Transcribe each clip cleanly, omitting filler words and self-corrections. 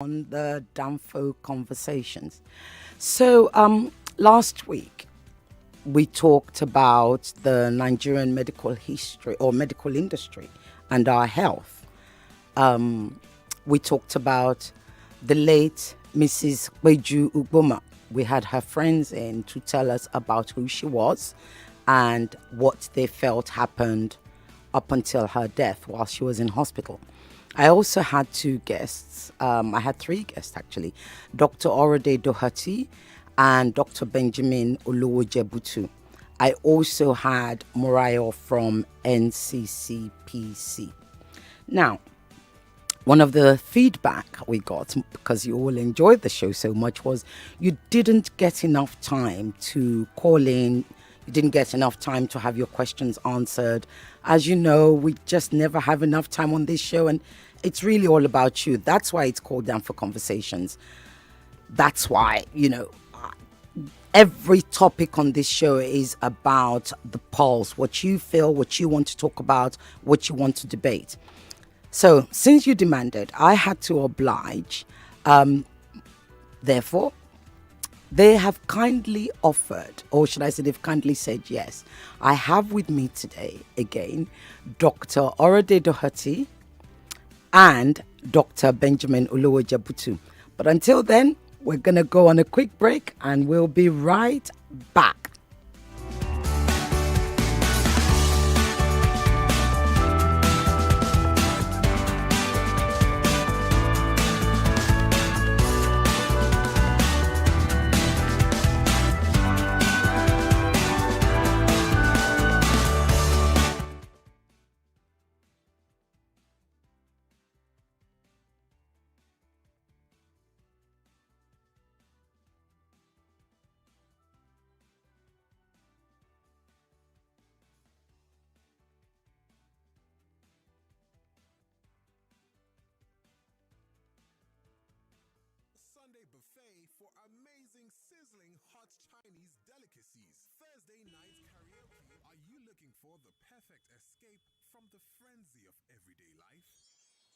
on the Danfo Conversations. Last week we talked about the Nigerian medical history or medical industry and our health. We talked about the late Mrs. Beju Ugboma. We had her friends in to tell us about who she was and what they felt happened up until her death while she was in hospital. I also had two guests. I had three guests actually, Dr. Orode Doherty and Dr. Benjamin Oluwojebutu. I also had Morayo from NCCPC. Now, one of the feedback we got, because you all enjoyed the show so much, was you didn't get enough time to call in. You didn't get enough time to have your questions answered. As you know, we just never have enough time on this show, and it's really all about you. That's why it's called Down for Conversations. That's why, every topic on this show is about the pulse, what you feel, what you want to talk about, what you want to debate. So, since you demanded, I had to oblige. Therefore, they have kindly offered, or should I say, they've kindly said yes. I have with me today, again, Dr. Orode Doherty and Dr. Benjamin Oluwojebutu. But until then, we're going to go on a quick break and we'll be right back. Sunday buffet for amazing, sizzling hot Chinese delicacies. Thursday night karaoke. Are you looking for the perfect escape from the frenzy of everyday life?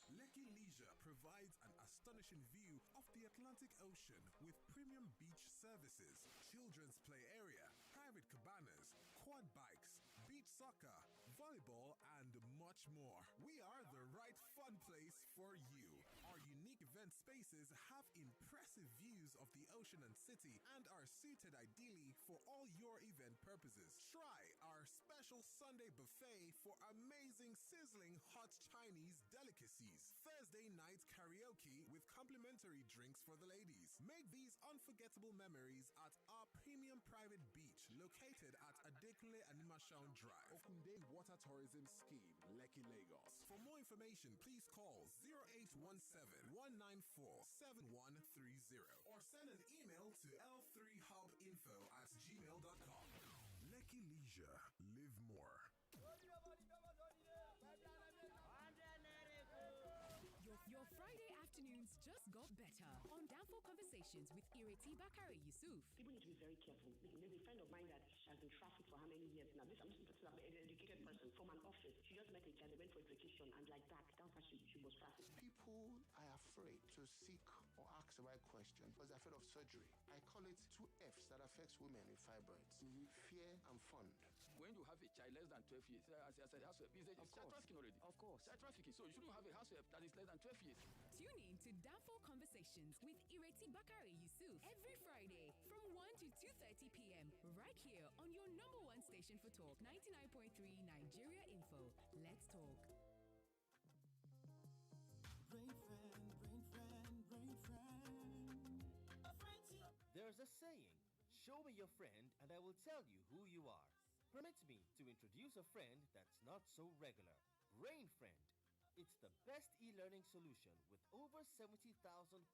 Lekki Leisure provides an astonishing view of the Atlantic Ocean with premium beach services, children's play area, private cabanas, quad bikes, beach soccer, volleyball, and much more. We are the right fun place for you. Our unique event spaces have impressive views of the ocean and city and are suited ideally for all your event purposes. Try our special Sunday buffet for amazing, sizzling hot Chinese delicacies. Thursday night karaoke with complimentary drinks for the ladies. Make these unforgettable memories at our premium private beach located at Adekunle Animashaun Drive, Okunde Water Tourism Scheme, Lekki, Lagos. For more information, please call 0817-194-7130 or send an email to l3hubinfo@gmail.com. Lekki Leisure. Live more. Your Friday afternoons just got better on Downfall Conversations with Ireti Bakare-Yusuf. People need to be very careful. There's a friend of mine that has been trafficked for how many years now? I'm just an educated person from an office. She just met a child, they went for a vacation, and like that's how she was trafficked. People are afraid to seek or ask the right question because they're afraid of surgery. I call it two F's that affects women with fibroids: fear and fund. When you have a child less than 12 years, as I said, househelp, it's child trafficking already. Of course. Child trafficking. So you shouldn't have a househelp that is less than 12 years. Tune in to Downfall Conversations with Ireti Bakare-Yusuf every Friday from 1 to 2:30 p.m. right here on your number one station for talk, 99.3 Nigeria Info. Let's talk. There's a saying, show me your friend and I will tell you who you are. Permit me to introduce a friend that's not so regular. Brain Friend. It's the best e-learning solution with over 70,000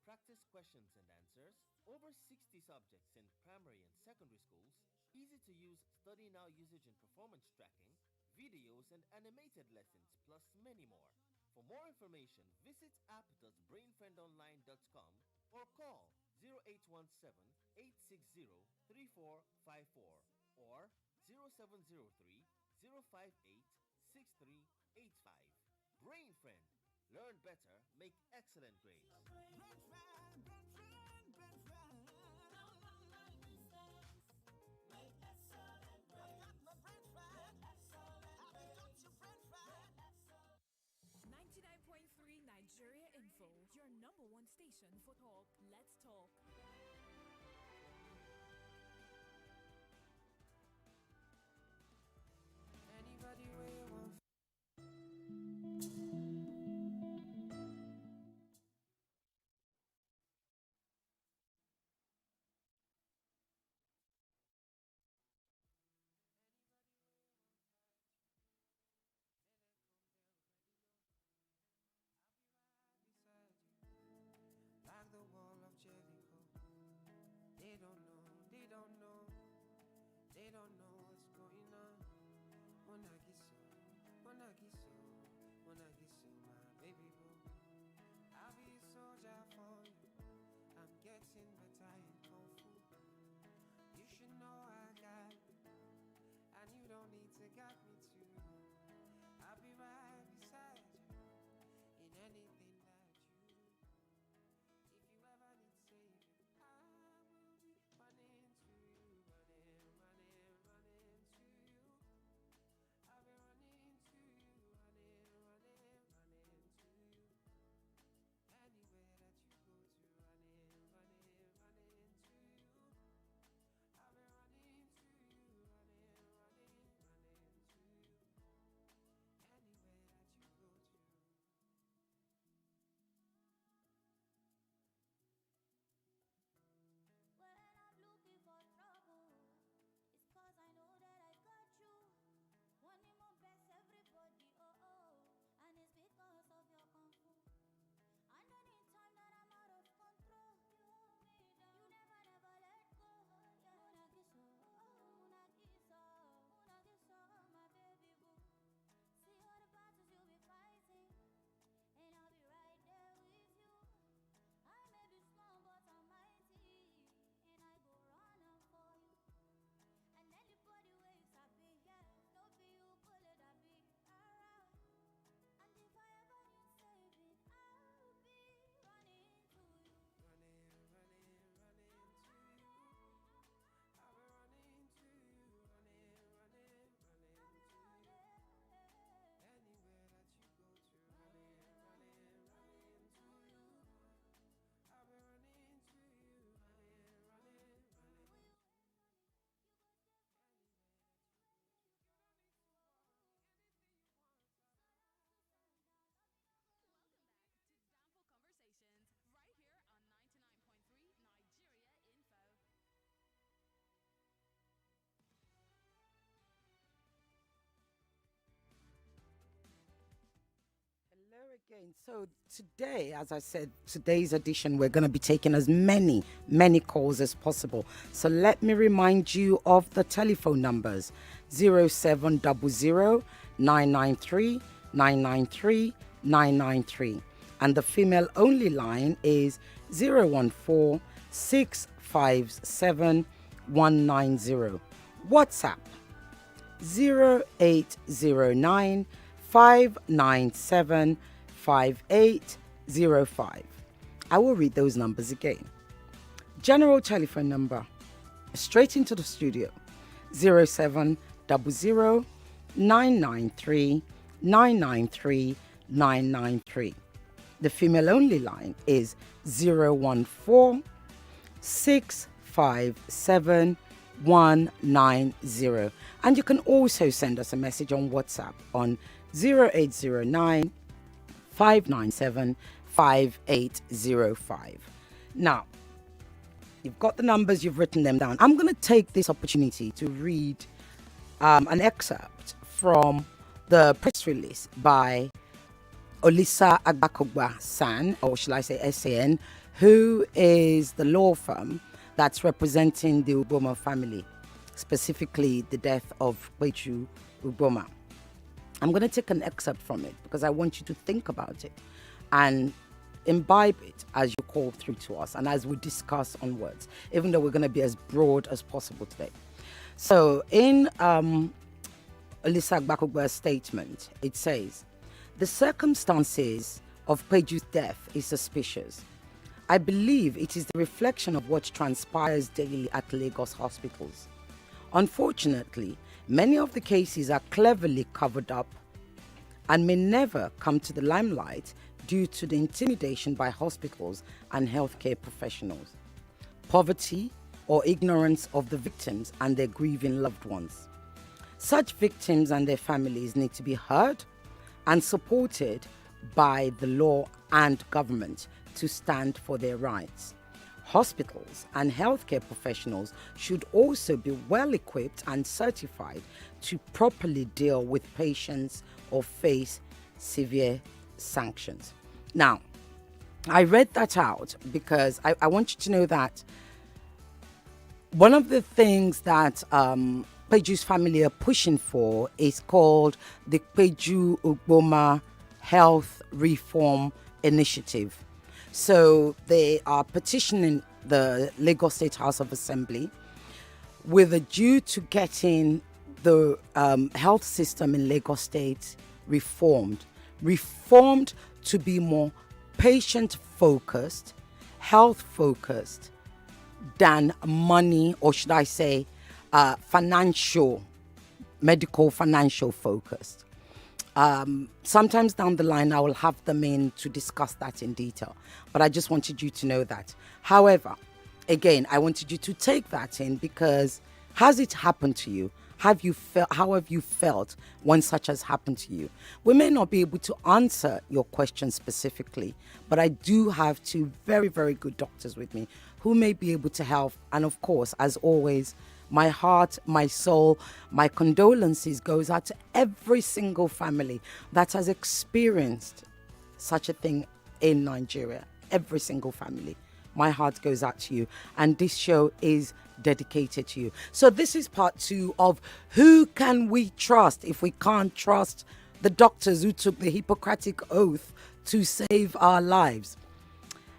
practice questions and answers, over 60 subjects in primary and secondary schools, easy to use study now usage and performance tracking, videos and animated lessons, plus many more. For more information, visit app.brainfriendonline.com or call 0817-860-3454 or 0703-058-6385. Brain Friend, Learn better, make excellent grades. Make excellent grades. 99.3 Nigeria Info, your number one station for talk. Let's talk. Anybody where you want. Like the wall of Jericho. They don't know, they don't know, they don't know what's going on. Monagiso, Monagiso, Monagiso, my baby boo. I'll be a soldier for you. I'm getting better in Kung Fu. You should know I got you, and you don't need to guide me too. I'll be right beside you in anything that you do. If you ever need saving, I will be running to you, running, running, running to you. I'll be running to you, running, running, running to you. Anywhere that you go to, running, running, running to you. I'll be running to you, running, running, running to you. Anywhere that you go to. When I'm looking for trouble, it's cause I know that I got you. Wanting my best, everybody, oh oh. And it's because of your kung fu. And anytime that I'm out of control, you hold me down. You never, never let go. Yeah. Munagiso, Munagiso, Munagiso, my baby boo. See all the battles you'll be fighting, and I'll be right there with you. I may be small, but I'm mighty, and I go run up for you. And anybody waves at me, yeah, don't be you pull it at me, alright. And if I ever need saving, I'll be running to you. Running, running, running to you. I'll be running to you, running, running, running to you. Anywhere that you go to, running, running, running to you. I'll be running to you, running, running, running. Welcome back to Danful Conversations, right here on 99.3 Nigeria Info. Hello again. So today, as I said, today's edition, we're going to be taking as many calls as possible. So let me remind you of the telephone numbers: 0700 993 993 993, and the female only line is 014 657 190. WhatsApp 0809 597 5805. I will read those numbers again. General telephone number, straight into the studio, 0700 993 993 993. The female only line is 014 657 190. And you can also send us a message on WhatsApp on 0809 597 5805. Now, you've got the numbers, you've written them down. I'm going to take this opportunity to read an excerpt from the press release by Olisa Agbakogba-San, or shall I say SAN, who is the law firm that's representing the Uboma family, specifically the death of Kwechu Uboma. I'm going to take an excerpt from it because I want you to think about it and imbibe it as you call through to us and as we discuss onwards, even though we're going to be as broad as possible today. So in Olisa Agbakogba's statement, it says, the circumstances of Peju's death is suspicious. I believe it is the reflection of what transpires daily at Lagos hospitals. Unfortunately, many of the cases are cleverly covered up and may never come to the limelight due to the intimidation by hospitals and healthcare professionals, poverty, or ignorance of the victims and their grieving loved ones. Such victims and their families need to be heard and supported by the law and government to stand for their rights. Hospitals and healthcare professionals should also be well equipped and certified to properly deal with patients or face severe sanctions. Now, I read that out because I want you to know that one of the things that Peju's family are pushing for is called the Peju Ugboma Health Reform Initiative. So they are petitioning the Lagos State House of Assembly with a due to getting the health system in Lagos State reformed to be more patient-focused, health-focused than money, or should I say, medical financial focused. Sometimes down the line, I will have them in to discuss that in detail. But I just wanted you to know that. However, again, I wanted you to take that in because has it happened to you? How have you felt when such has happened to you? We may not be able to answer your question specifically, but I do have two very, very good doctors with me who may be able to help. And of course, as always, my heart, my soul, my condolences goes out to every single family that has experienced such a thing in Nigeria. Every single family. My heart goes out to you. And this show is dedicated to you. So this is part 2 of who can we trust if we can't trust the doctors who took the Hippocratic oath to save our lives.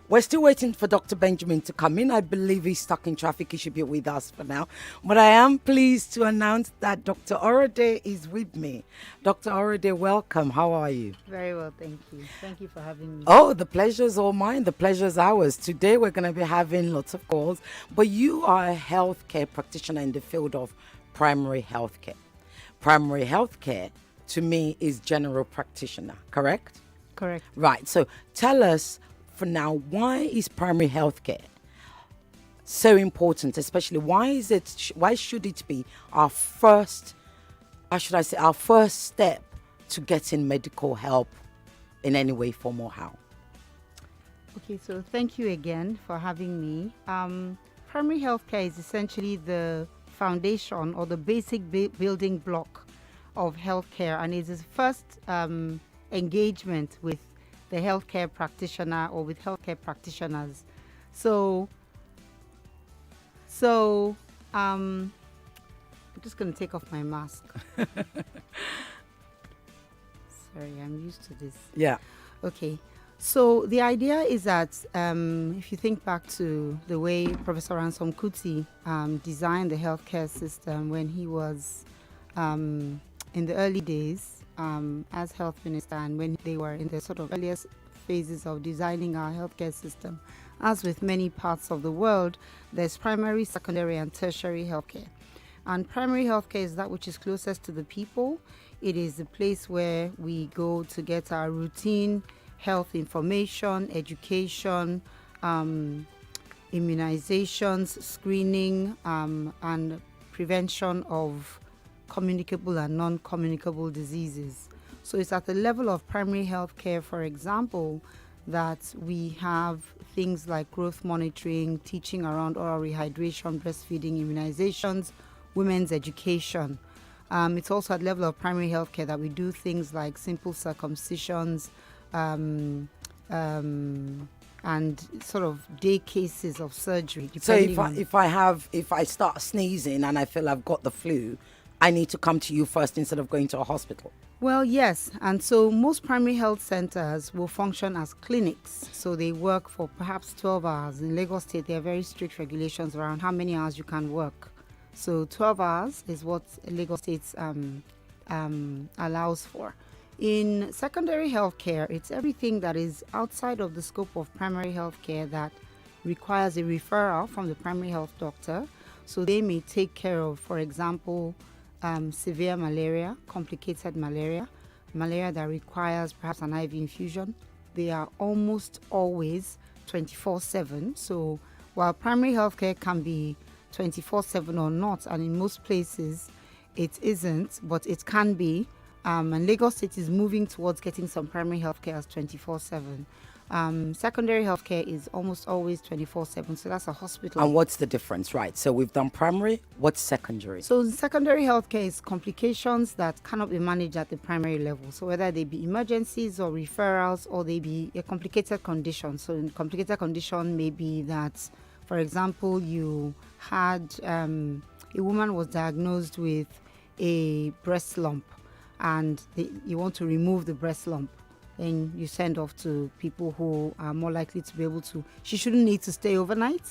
We're still waiting for Dr. Benjamin to come in. I believe he's stuck in traffic. He should be with us for now. But I am pleased to announce that Dr. Orade is with me. Dr. Orade, welcome. How are you? Very well, thank you. Thank you for having me. Oh, the pleasure's all mine. The pleasure's ours. Today we're going to be having lots of calls. But you are a healthcare practitioner in the field of primary healthcare. Primary healthcare, to me, is general practitioner, correct? Correct. Right. So tell us, for now, why is primary healthcare so important? Especially, why should it be our first, our first step to getting medical help in any way, form, or how? Okay, so thank you again for having me. Primary healthcare is essentially the foundation or the basic building block of healthcare, and is the first engagement with the healthcare practitioner or with healthcare practitioners. So I'm just going to take off my mask. Sorry, I'm used to this. Yeah. Okay. So the idea is that if you think back to the way Professor Ransom Kuti designed the healthcare system when he was in the early days, as health minister, and when they were in the sort of earliest phases of designing our healthcare system, as with many parts of the world, there's primary, secondary, and tertiary healthcare. And primary healthcare is that which is closest to the people. It is the place where we go to get our routine health information, education, immunizations, screening, and prevention of communicable and non-communicable diseases. So it's at the level of primary health care, for example, that we have things like growth monitoring, teaching around oral rehydration, breastfeeding, immunizations, women's education. It's also at the level of primary health care that we do things like simple circumcisions, and sort of day cases of surgery. So if I start sneezing and I feel I've got the flu, I need to come to you first instead of going to a hospital? Well, yes. And so most primary health centers will function as clinics. So they work for perhaps 12 hours. In Lagos State, there are very strict regulations around how many hours you can work. So 12 hours is what Lagos State allows for. In secondary healthcare, it's everything that is outside of the scope of primary healthcare that requires a referral from the primary health doctor. So they may take care of, for example, severe malaria, complicated malaria, malaria that requires perhaps an IV infusion. They are almost always 24/7. So while primary healthcare can be 24/7 or not, and in most places it isn't, but it can be. And Lagos State is moving towards getting some primary healthcare as 24/7. Secondary healthcare is almost always 24/7, so that's a hospital. And what's the difference? Right. So we've done primary. What's secondary? So secondary healthcare is complications that cannot be managed at the primary level. So whether they be emergencies or referrals, or they be a complicated condition. So in complicated condition may be that, for example, you had a woman was diagnosed with a breast lump, and you want to remove the breast lump. Then you send off to people who are more likely to be able to. She shouldn't need to stay overnight,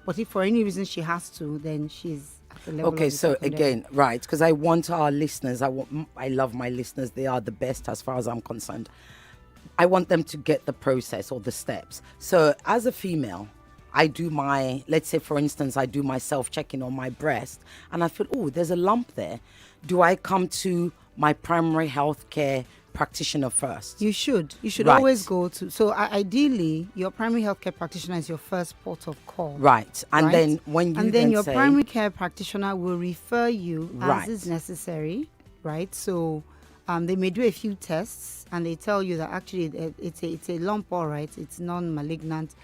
but if for any reason she has to, then she's at the level. Okay, of the so secondary. again, right, because I want our listeners, I love my listeners, they are the best as far as I'm concerned. I want them to get the process or the steps. So as a female, I do my, let's say for instance, I do my self-checking on my breast and I feel, oh, there's a lump there. Do I come to my primary health care practitioner first? You should Right. always go to. So ideally, your primary healthcare practitioner is your first port of call. Right. And right? then when you and then your say, primary care practitioner will refer you Right. as is necessary, right? So they may do a few tests and they tell you that actually it's a lump, all right, it's non-malignant,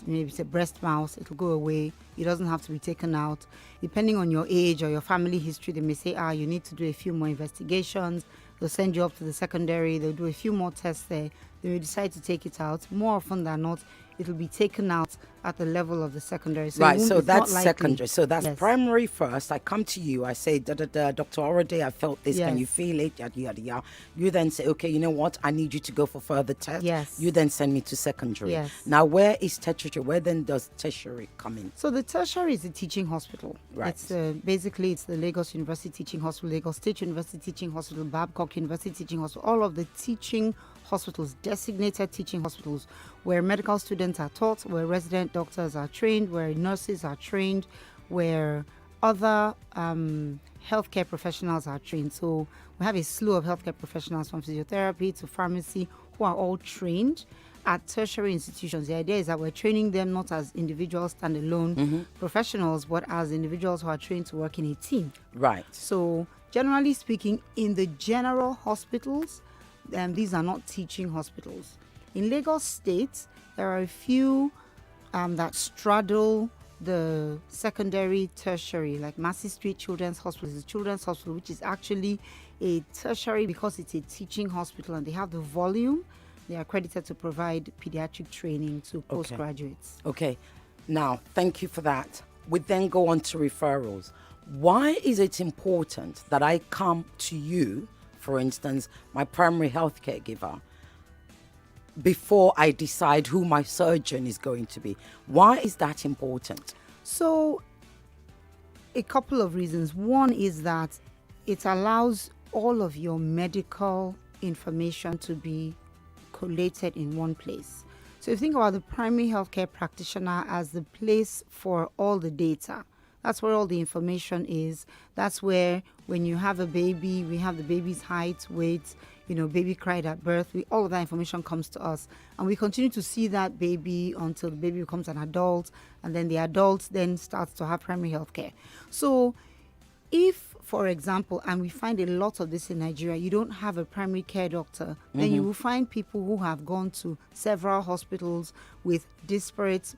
maybe it's a breast mouse, it'll go away, it doesn't have to be taken out. Depending on your age or your family history, they may say, you need to do a few more investigations. They'll send you up to the secondary, they'll do a few more tests there, they will decide to take it out. More often than not, it'll be taken out at the level of the secondary. So right, it so it's not that's likely. secondary. So that's Yes. primary first. I come to you, I say, Dr. Orade, I felt this, can Yes. you feel it? Yada, yada, yada. You then say, okay, you know what? I need you to go for further tests. Yes. You then send me to secondary. Yes. Now, where is tertiary? Where then does tertiary come in? So the tertiary is a teaching hospital. Right. It's basically it's the Lagos University Teaching Hospital, Lagos State University Teaching Hospital, Babcock University Teaching Hospital, all of the teaching hospitals, designated teaching hospitals, where medical students are taught, where resident doctors are trained, where nurses are trained, where other healthcare professionals are trained. So we have a slew of healthcare professionals from physiotherapy to pharmacy who are all trained at tertiary institutions. The idea is that we're training them not as individual standalone professionals, but as individuals who are trained to work in a team. Right. So generally speaking, in the general hospitals, these are not teaching hospitals. In Lagos State, there are a few that straddle the secondary, tertiary, like Massey Street Children's Hospital is a children's hospital, which is actually a tertiary because it's a teaching hospital and they have the volume. They are accredited to provide pediatric training to postgraduates. Okay. Now, thank you for that. We then go on to referrals. Why is it important that I come to you, for instance, my primary health care giver, before I decide who my surgeon is going to be? Why is that important? So, a couple of reasons. One is that it allows all of your medical information to be collated in one place. So, if you think about the primary healthcare practitioner as the place for all the data, that's where all the information is. That's where, when you have a baby, we have the baby's height, weight, baby cried at birth. All of that information comes to us. And we continue to see that baby until the baby becomes an adult. And then the adult then starts to have primary health care. So if, for example, and we find a lot of this in Nigeria, you don't have a primary care doctor, then you will find people who have gone to several hospitals with disparate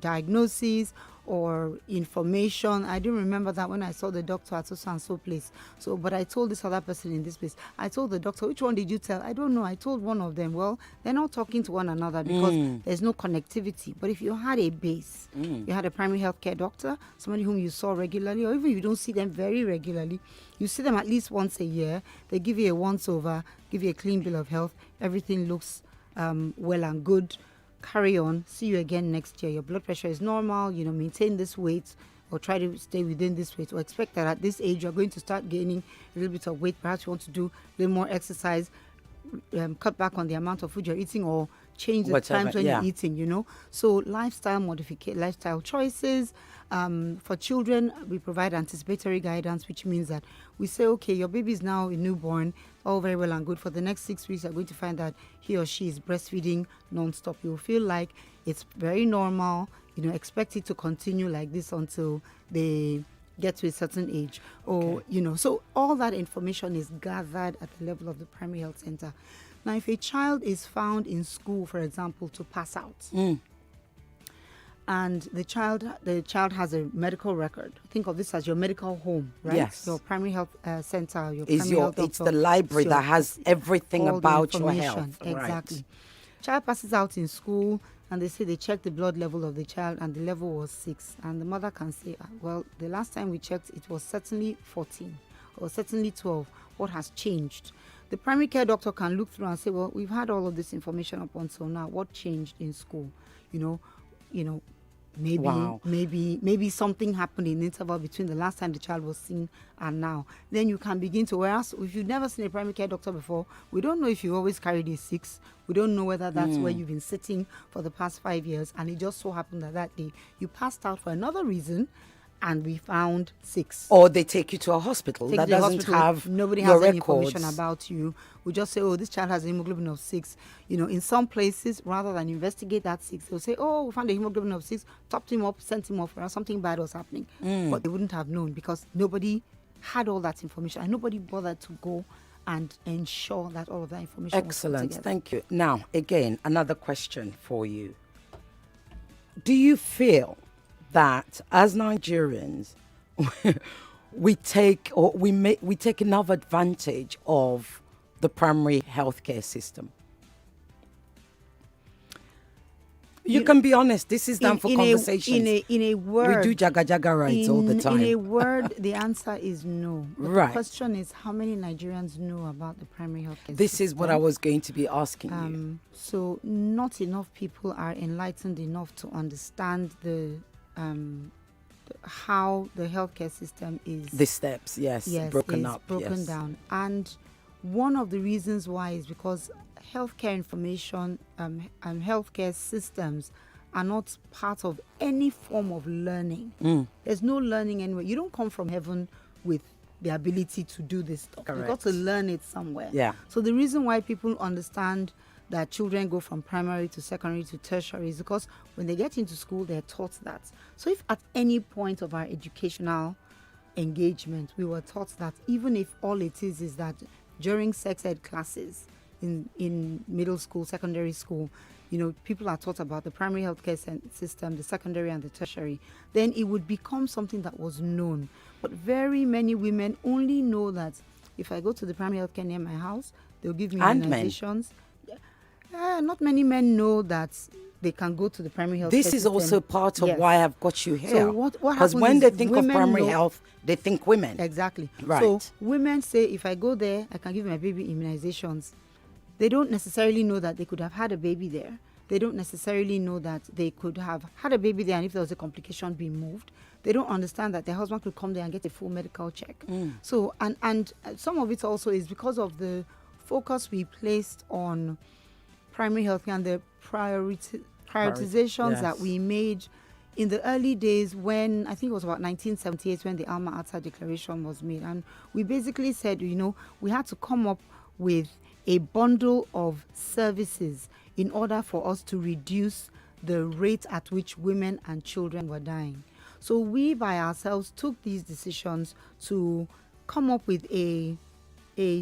diagnoses or information. I didn't remember that when I saw the doctor at so and so place. So, but I told this other person in this place. I told the doctor, which one did you tell? I don't know. I told one of them. Well, they're not talking to one another because there's no connectivity. But if you had a base, you had a primary health care doctor, somebody whom you saw regularly, or even if you don't see them very regularly, you see them at least once a year. They give you a once over, give you a clean bill of health. Everything looks well and good. Carry on, see you again next year. Your blood pressure is normal, maintain this weight or try to stay within this weight, or expect that at this age you're going to start gaining a little bit of weight. Perhaps you want to do a little more exercise. cut back on the amount of food you're eating or change the Whatever, times when yeah. you're eating, So lifestyle choices. For children, we provide anticipatory guidance, which means that we say, okay, your baby is now a newborn, all very well and good. For the next 6 weeks, you're going to find that he or she is breastfeeding nonstop. You'll feel like it's very normal, expect it to continue like this until they get to a certain age. Or, so all that information is gathered at the level of the primary health center. Now, if a child is found in school, for example, to pass out, and the child has a medical record, think of this as your medical home, right? Yes. Your primary health center, your Is primary health doctor. It's the library that has everything all the about your information. health. Exactly. Right. Child passes out in school, and they say they checked the blood level of the child, and the level was 6. And the mother can say, well, the last time we checked, it was certainly 14 or certainly 12. What has changed? The primary care doctor can look through and say, well, we've had all of this information up until now. What changed in school? Maybe something happened in the interval between the last time the child was seen and now. Then you can begin to, whereas if you've never seen a primary care doctor before, we don't know if you always carried a 6. We don't know whether that's where you've been sitting for the past 5 years, and it just so happened that day you passed out for another reason, and we found 6. Or they take you to a hospital that doesn't have nobody your has any records. information about you. We just say, oh, this child has a hemoglobin of 6. In some places, rather than investigate that 6, they'll say, oh, we found a hemoglobin of 6, topped him up, sent him off, or something bad was happening. But they wouldn't have known because nobody had all that information and nobody bothered to go and ensure that all of that information Excellent. was put together. Thank you. Now, again, another question for you. Do you feel that as Nigerians, we take enough advantage of the primary healthcare system? You can be honest. This is done for conversations. In a word, we do jaga rights all the time. In a word, the answer is no. But Right. The question is, how many Nigerians know about the primary healthcare This system? is what I was going to be asking you. So not enough people are enlightened enough to understand how the healthcare system is. The steps, yes, broken is up, broken yes. down. And one of the reasons why is because healthcare information and healthcare systems are not part of any form of learning. There's no learning anywhere. You don't come from heaven with the ability to do this stuff. You've got to learn it somewhere. Yeah. So the reason why people understand that children go from primary to secondary to tertiary is because when they get into school, they're taught that. So if at any point of our educational engagement, we were taught that, even if all it is that during sex ed classes in middle school, secondary school, people are taught about the primary healthcare system, the secondary and the tertiary, then it would become something that was known. But very many women only know that if I go to the primary healthcare near my house, they'll give me immunizations. Not many men know that they can go to the primary health. This is also part of why I've got you here. So what because when they think of primary health, they think women. Exactly. Right. So women say, if I go there, I can give my baby immunizations. They don't necessarily know that they could have had a baby there. They don't necessarily know that they could have had a baby there, and if there was a complication, be moved. They don't understand that their husband could come there and get a full medical check. So, and some of it also is because of the focus we placed on primary health and the prioritizations that we made in the early days, when I think it was about 1978 when the Alma Ata Declaration was made. And we basically said, we had to come up with a bundle of services in order for us to reduce the rate at which women and children were dying. So we by ourselves took these decisions to come up with a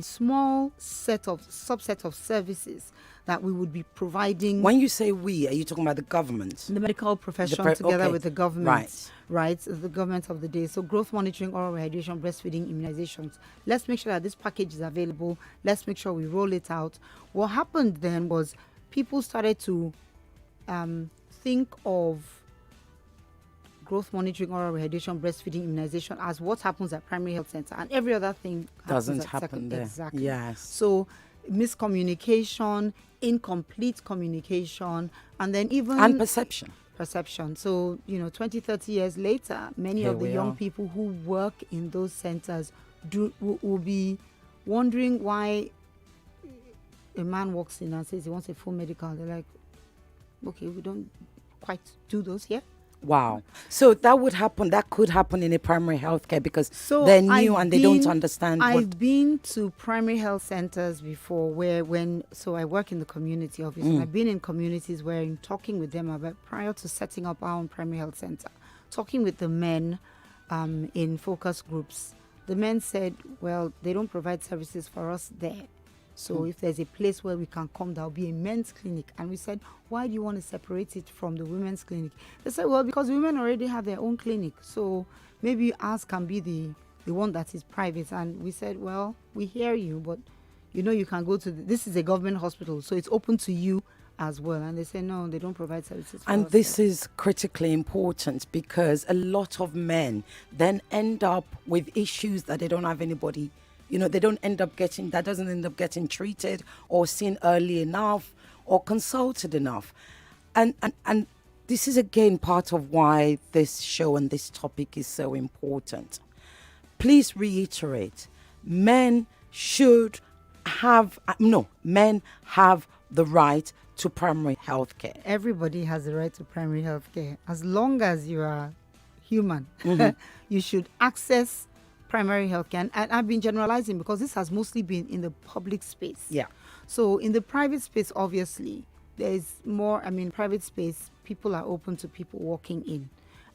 small subset of services that we would be providing. When you say we, are you talking about the government? The medical profession together with the government, right? The government of the day. So growth monitoring, oral rehydration, breastfeeding, immunizations. Let's make sure that this package is available. Let's make sure we roll it out. What happened then was people started to think of growth monitoring, oral rehydration, breastfeeding, immunization as what happens at primary health center, and every other thing doesn't happen there. Exactly. Yes. So miscommunication, incomplete communication, and then even perception. So 20, 30 years later, many of the young people who work in those centers will be wondering why a man walks in and says he wants a full medical, they're like, okay, we don't quite do those here. Wow. So that would happen. That could happen in a primary healthcare because So they're new I've and they don't been- understand I've what. been to primary health centers before so I work in the community office and I've been in communities where in talking with them about prior to setting up our own primary health center, talking with the men in focus groups, the men said, well, they don't provide services for us there. So if there's a place where we can come, there'll be a men's clinic. And we said, why do you want to separate it from the women's clinic? They said, well, because women already have their own clinic. So maybe ours can be the one that is private. And we said, well, we hear you, but you can go to this is a government hospital, so it's open to you as well. And they say, no, they don't provide services for And us this there. is critically important because a lot of men then end up with issues that they don't have anybody. They don't end up getting treated or seen early enough or consulted enough. And this is again part of why this show and this topic is so important. Please reiterate, men have the right to primary health care. Everybody has the right to primary health care. As long as you are human, you should access primary health care. And I've been generalizing because this has mostly been in the public space. Yeah. So in the private space, obviously, there's more, private space, people are open to people walking in.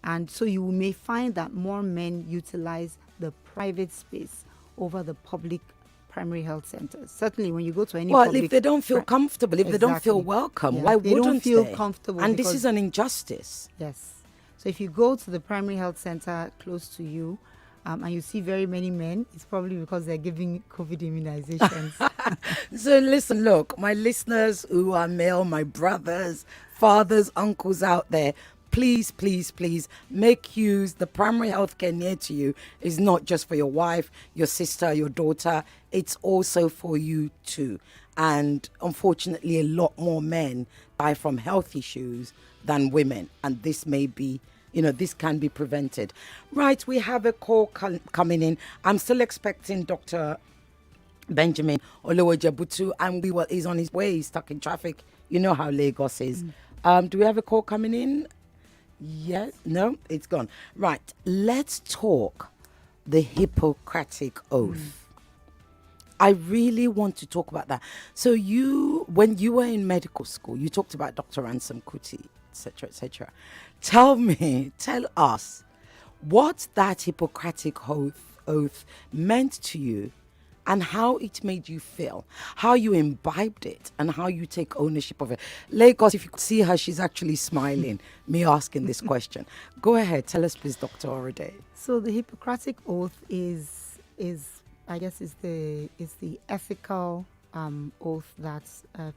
And so you may find that more men utilize the private space over the public primary health centers. Certainly when you go to any public... if they don't feel comfortable, if they don't feel Exactly. welcome, Yeah, why they wouldn't don't feel they? comfortable And this because- is an injustice. Yes. So if you go to the primary health center close to you, and you see very many men, it's probably because they're giving COVID immunizations. So listen, look, my listeners who are male, my brothers, fathers, uncles out there, please, please, please make use. The primary health care near to you is not just for your wife, your sister, your daughter. It's also for you too. And unfortunately, a lot more men die from health issues than women. And this may be, this can be prevented. Right, we have a call coming in. I'm still expecting Dr. Benjamin Olowojebutu, and he's on his way. He's stuck in traffic. You know how Lagos is. Do we have a call coming in? Yes. No, it's gone. Right. Let's talk the Hippocratic Oath. I really want to talk about that. So when you were in medical school, you talked about Dr. Ransom Kuti, etc., etc. Tell us what that Hippocratic oath meant to you and how it made you feel, how you imbibed it and how you take ownership of it. Lagos, if you could see her, she's actually smiling, me asking this question. Go ahead, tell us please, Dr. Oride. So the Hippocratic Oath is I guess is the ethical oath that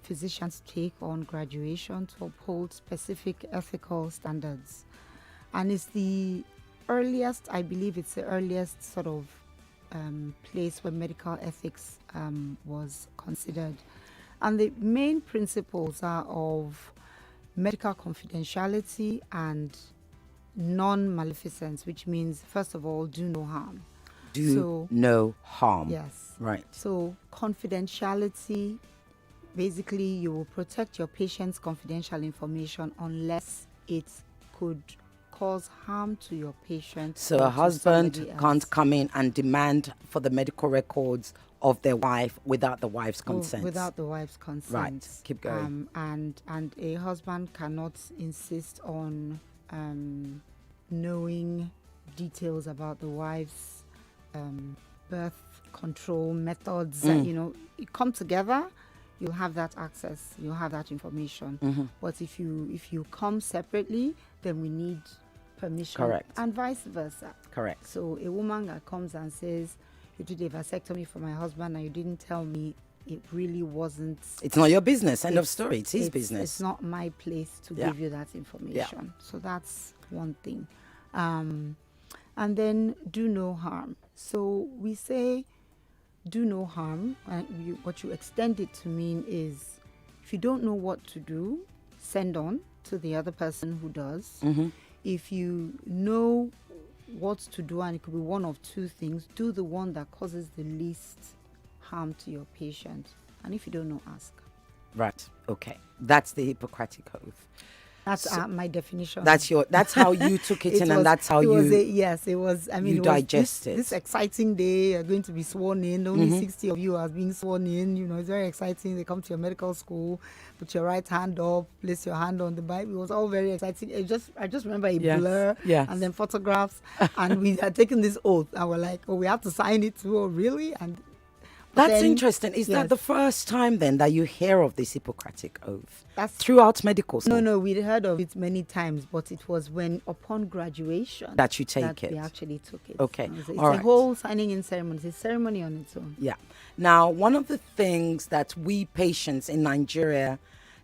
physicians take on graduation to uphold specific ethical standards. And it's the earliest, I believe it's the earliest sort of place where medical ethics was considered. And the main principles are of medical confidentiality and non-maleficence, which means, first of all, do no harm. Do no harm. Yes. Right. So confidentiality, basically you will protect your patient's confidential information unless it could cause harm to your patient. So or a to husband somebody can't else. come in and demand for the medical records of their wife without the wife's Oh, consent. without the wife's consent. Right. Keep going. And a husband cannot insist on knowing details about the wife's birth control methods. You come together, you'll have that access, you'll have that information. But if you come separately, then we need permission. Correct. And vice versa. Correct. So a woman that comes and says, you did a vasectomy for my husband and you didn't tell me, it really wasn't. It's not your business. End of story. It's his business. It's not my place to Yeah. give you that information. So that's one thing. And then do no harm. So we say do no harm, and what you extend it to mean is if you don't know what to do, send on to the other person who does. If you know what to do, and it could be one of two things, do the one that causes the least harm to your patient. And if you don't know, ask. Right. Okay. That's the Hippocratic Oath. That's my definition. That's how you took it in, and that's how you. Yes, it was. I mean, you it was digest it. This exciting day. You're going to be sworn in. Only 60 of you are being sworn in. You know, it's very exciting. They come to your medical school, put your right hand up, place your hand on the Bible. It was all very exciting. I just remember a blur, and then photographs, and we had taken this oath, and we're like, oh, we have to sign it too. Oh, really? And that's interesting. Is that the first time then that you hear of this Hippocratic Oath? That's throughout medical school? No, we'd heard of it many times, but it was when upon graduation that you take it. We actually took it. Okay. It's a whole signing in ceremony. It's a ceremony on its own. Yeah. Now, one of the things that we patients in Nigeria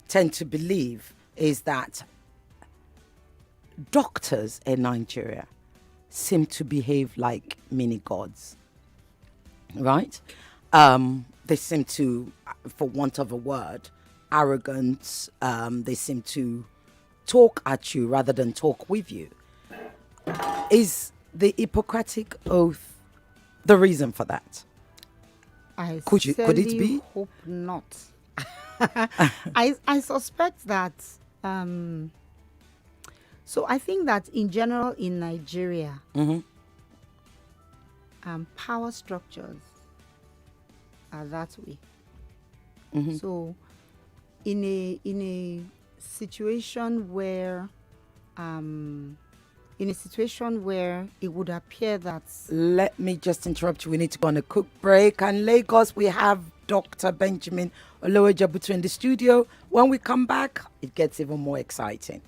tend to believe is that doctors in Nigeria seem to behave like mini gods, right? They seem to, for want of a word, arrogant. They seem to talk at you rather than talk with you. Is the Hippocratic Oath the reason for that? Could it be? Hope not. I suspect that. So I think that in general in Nigeria, power structures are that way. So in a situation where it would appear that... Let me just interrupt you. We need to go on a quick break. And Lagos, we have Dr. Benjamin Olowejabutu in the studio. When we come back, it gets even more exciting.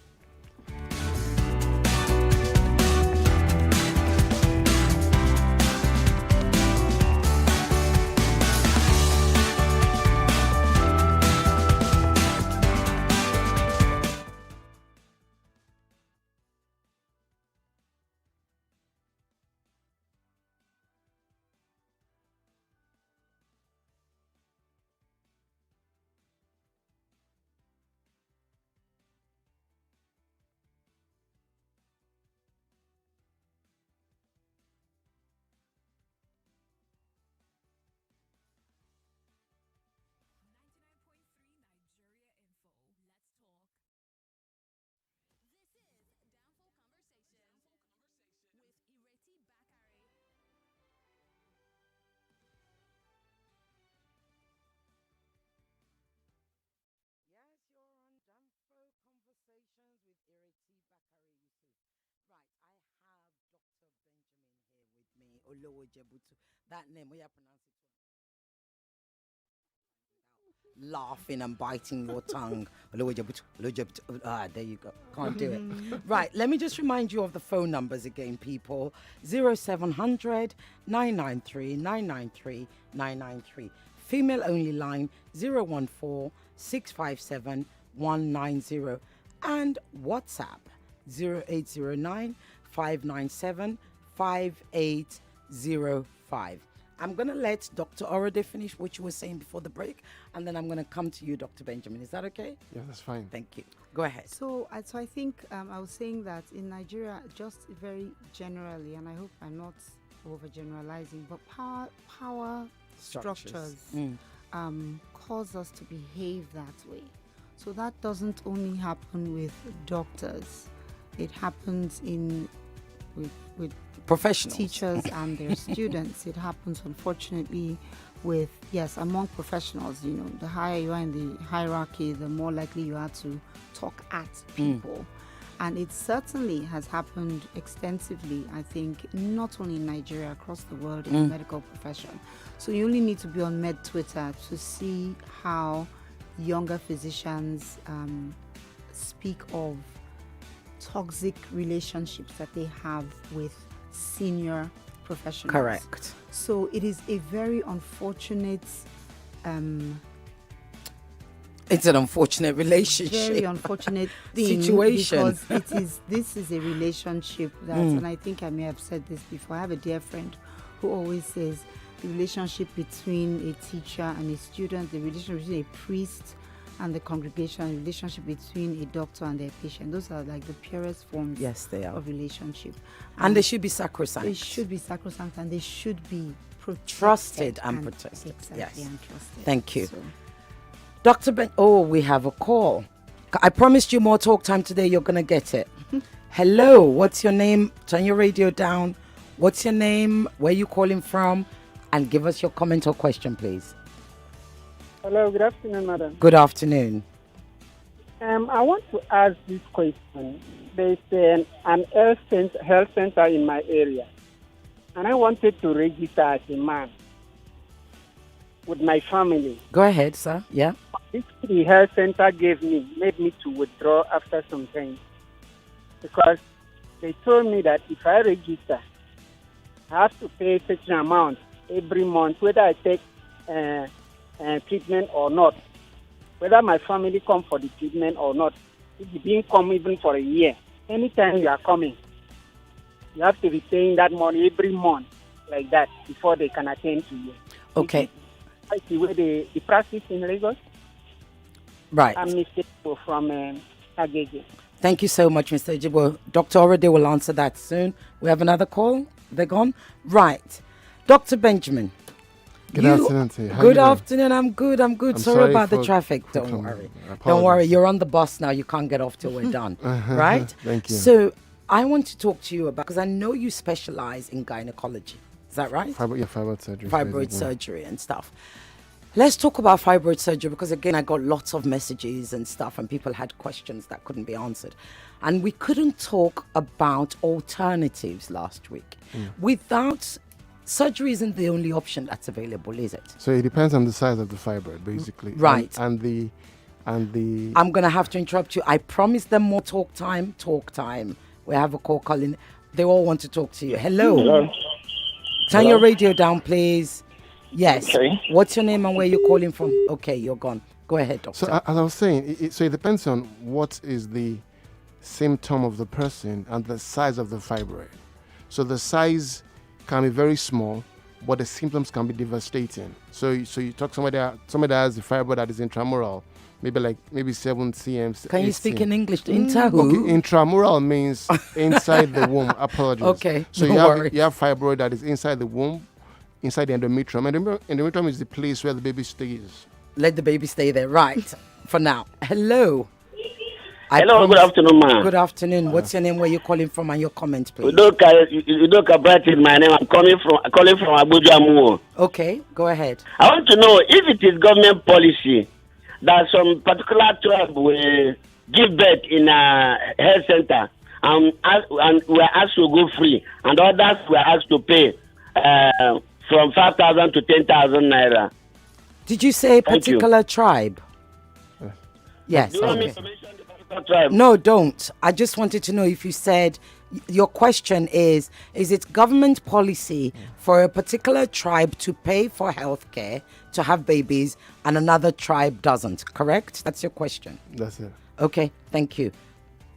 Conversations with Ireti Bakare-Yusuf. Right, I have Dr. Benjamin here with me, Olowejabutu. That name, we have pronounced it without laughing and biting your tongue. Olowejabutu, Olowejabutu. There you go. Can't do it. Right, let me just remind you of the phone numbers again, people. 0700 993 993 993. Female only line 014 657 190. And WhatsApp 0809 597 5805. I'm going to let Dr. Orode finish what you were saying before the break, and then I'm going to come to you, Dr. Benjamin. Is that okay? Yeah, that's fine. Thank you. Go ahead. So I think I was saying that in Nigeria, just very generally, and I hope I'm not overgeneralizing, but power structures cause us to behave that way. So that doesn't only happen with doctors. It happens with professionals, teachers and their students. It happens, unfortunately, among professionals. You know, the higher you are in the hierarchy, the more likely you are to talk at people. And it certainly has happened extensively, I think, not only in Nigeria, across the world in the medical profession. So you only need to be on Med Twitter to see how younger physicians speak of toxic relationships that they have with senior professionals. Correct. So it is a very unfortunate it's an unfortunate relationship. Very unfortunate thing situation. Because this is a relationship that, and I think I may have said this before, I have a dear friend who always says the relationship between a teacher and a student, the relationship between a priest and the congregation, relationship between a doctor and their patient. Those are like the purest forms Yes, they are. of relationship. And they should be sacrosanct. They should be sacrosanct and they should be Trusted and protected. Exactly, Yes. and trusted. Thank you. So, Dr. Ben, we have a call. I promised you more talk time today. You're going to get it. Hello, what's your name? Turn your radio down. What's your name? Where you calling from? And give us your comment or question, please. Hello, good afternoon, madam. Good afternoon. I want to ask this question. There's an health center in my area, and I wanted to register as a man with my family. Go ahead, sir. Yeah. This the health center made me to withdraw after some time, because they told me that if I register, I have to pay such an amount every month, whether I take treatment or not, whether my family come for the treatment or not. If you didn't come even for a year, anytime you are coming, you have to be paying that money every month like that before they can attend to you. Okay. That's the way the practice in Lagos. Right. I'm Mr. from Agege. Thank you so much, Mr. Ejibo. Dr. Orede will answer that soon. We have another call. They're gone. Right. Dr. Benjamin. Good afternoon to you. How Good you doing? afternoon. I'm good. I'm sorry about the for traffic. Don't coming. worry. I apologize. Don't worry. You're on the bus now. You can't get off till we're done. Right? Thank you. So I want to talk to you about, because I know you specialize in gynecology. Is that right? Fibroid surgery. Fibroid surgery and stuff. Let's talk about fibroid surgery, because again, I got lots of messages and stuff, and people had questions that couldn't be answered. And we couldn't talk about alternatives last week. Without surgery isn't the only option that's available, is it? So it depends on the size of the fibroid, basically. Right. And the I'm going to have to interrupt you. I promised them more talk time. We have a call calling. They all want to talk to you. Hello. Turn your radio down, please. Yes. Okay. What's your name and where you're calling from? Okay, you're gone. Go ahead, doctor. So as I was saying, it depends on what is the symptom of the person and the size of the fibroid. So the size can be very small, but the symptoms can be devastating. So you talk somebody that has a fibroid that is intramural, maybe 7 cm. Can you 8 speak cm. in English? Inter who? Okay, intramural means inside the womb. Apologies. Okay, So no you have fibroid that is inside the womb, inside the endometrium. And endometrium is the place where the baby stays. Let the baby stay there, right? For now. Hello. Hello, good afternoon, ma'am. Good afternoon. What's your name? Where you calling from? And your comment, please. Udoka Bright is my name. I'm calling from Abuja, Muo. Okay, go ahead. I want to know if it is government policy that some particular tribe will give birth in a health center and we're asked to go free, and others were asked to pay from 5,000 to 10,000 naira. Did you say particular tribe? Yes. Do you want me Okay. to mention the particular tribe? No, don't. I just wanted to know if you said your question is it government policy for a particular tribe to pay for healthcare to have babies and another tribe doesn't, correct? That's your question. That's it. Okay, thank you.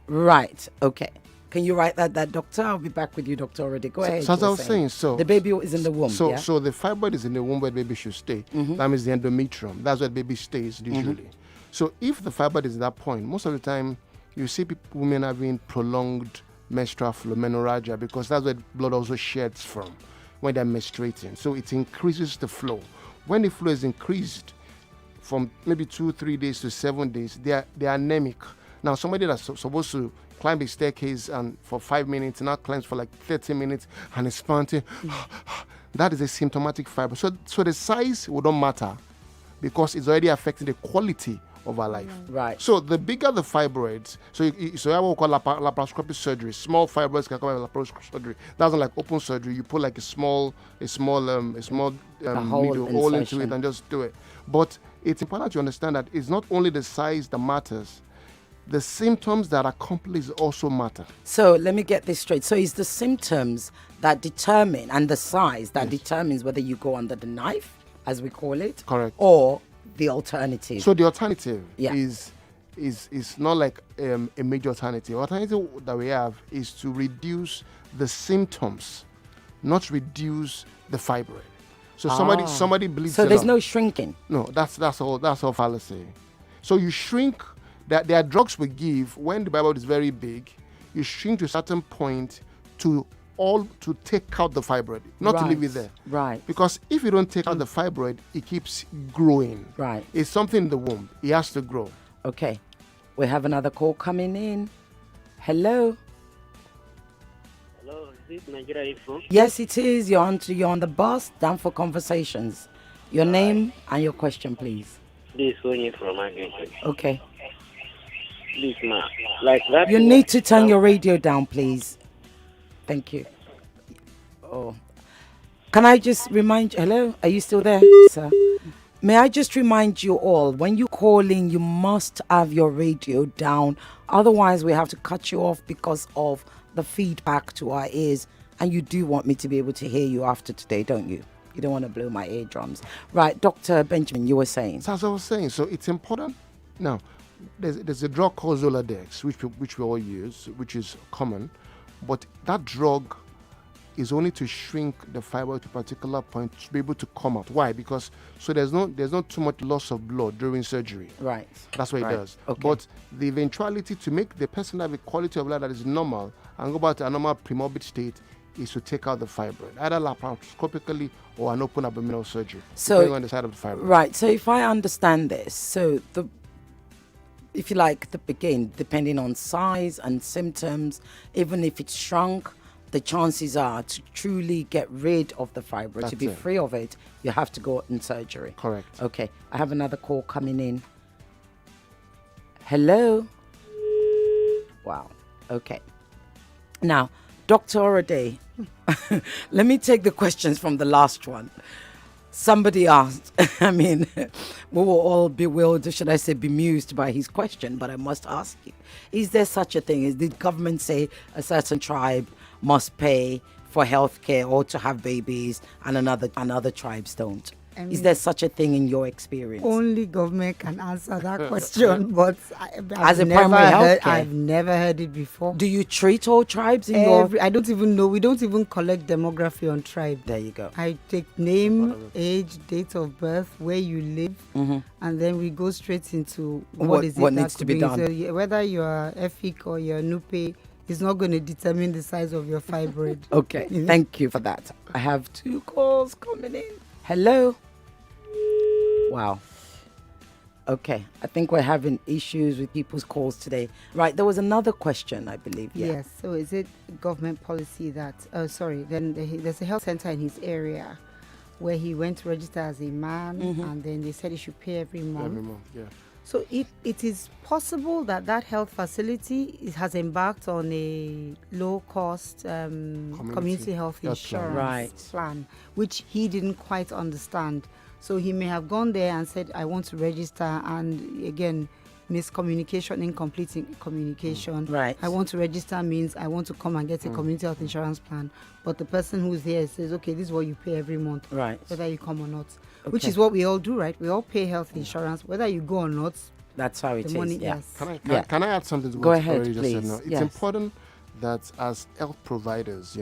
Right, okay. Can you write that, doctor? I'll be back with you, doctor, already. Go ahead. So as you I were was saying, so the baby is in the womb, So yeah? so the fibroid is in the womb where the baby should stay. That means the endometrium. That's where the baby stays usually. So if the fibroid is at that point, most of the time you see women having prolonged menstrual flow, menorrhagia, because that's where blood also sheds from when they're menstruating. So it increases the flow. When the flow is increased from maybe 2-3 days to 7 days, they are anemic. Now somebody that's supposed to climb a staircase and for 5 minutes now climbs for like 30 minutes and is panting. That is a symptomatic fibroid. So the size would not matter because it's already affecting the quality of our life. Right. So the bigger the fibroids, so you have what we call laparoscopic surgery. Small fibroids can come out laparoscopic surgery. That's not like open surgery. You put like a small hole needle hole into it and just do it. But it's important to understand that it's not only the size that matters. The symptoms that accompany also matter. So let me get this straight. So it's the symptoms that determine and the size that determines whether you go under the knife, as we call it. Correct. Or the alternative. So the alternative Yeah. is not like a major alternative. Alternative that we have is to reduce the symptoms, not reduce the fibroid. So somebody believes. So there's no shrinking. No, that's all fallacy. So you shrink. That there are drugs we give when the fibroid is very big. You shrink to a certain point to take out the fibroid, not to leave it there. Right. Because if you don't take out the fibroid, it keeps growing. Right. It's something in the womb. It has to grow. Okay. We have another call coming in. Hello. Hello, is this Nigerian info? Yes, it is. You're on the bus. Down for conversations. Your name and your question, please. This is Onye from Agri. Okay. Please, ma. Like that. You need to turn your radio down, please. Thank you. Oh. Can I just remind you? Hello? Are you still there, sir? May I just remind you all, when you call in, you must have your radio down. Otherwise, we have to cut you off because of the feedback to our ears. And you do want me to be able to hear you after today, don't you? You don't want to blow my eardrums. Right, Dr. Benjamin, you were saying. So as I was saying, so it's important. Now, there's a drug called Zoladex, which we all use, which is common. But that drug is only to shrink the fibroid to a particular point to be able to come out. Why? Because there's not too much loss of blood during surgery. Right. That's what it does. Okay. But the eventuality to make the person have a quality of life that is normal and go back to a normal premorbid state is to take out the fibroid, either laparoscopically or an open abdominal surgery, depending on the side of the fibroid. Right. So if I understand this, if you like, depending on size and symptoms, even if it's shrunk, the chances are to truly get rid of the fibroid, to be free of it, you have to go in surgery. Correct. Okay. I have another call coming in. Hello? Wow. Okay. Now, Dr. Orade, let me take the questions from the last one. Somebody asked, we were all bewildered, should I say bemused by his question, but I must ask you, is there such a thing? Did government say a certain tribe must pay for healthcare or to have babies and another tribes don't? Is there such a thing in your experience? Only government can answer that question, but As a primary health care? I've never heard it before. Do you treat all tribes in I don't even know. We don't even collect demography on tribe. There you go. I take name, age, date of birth, where you live, and then we go straight into what needs to be done. So whether you're EFIC or you're NUPE, it's not going to determine the size of your fibroid. Okay, thank you for that. I have 2 calls coming in. Hello? Wow. Okay, I think we're having issues with people's calls today. Right, there was another question, I believe. Yeah. Yes, so is it government policy that, then there's a health center in his area where he went to register as a man, and then they said he should pay every month. Every month, yeah. So it is possible that health facility has embarked on a low-cost community health insurance plan, which he didn't quite understand. So he may have gone there and said, I want to register, and again, miscommunication, incomplete communication. Right. I want to register means I want to come and get a community health insurance plan. But the person who's there says, okay, this is what you pay every month, right, whether you come or not. Okay. Which is what we all do, right? We all pay health insurance, whether you go or not. That's how it is. Money, yeah. Yes. Can I add something to what Go ahead, just please. said now? It's important that as health providers,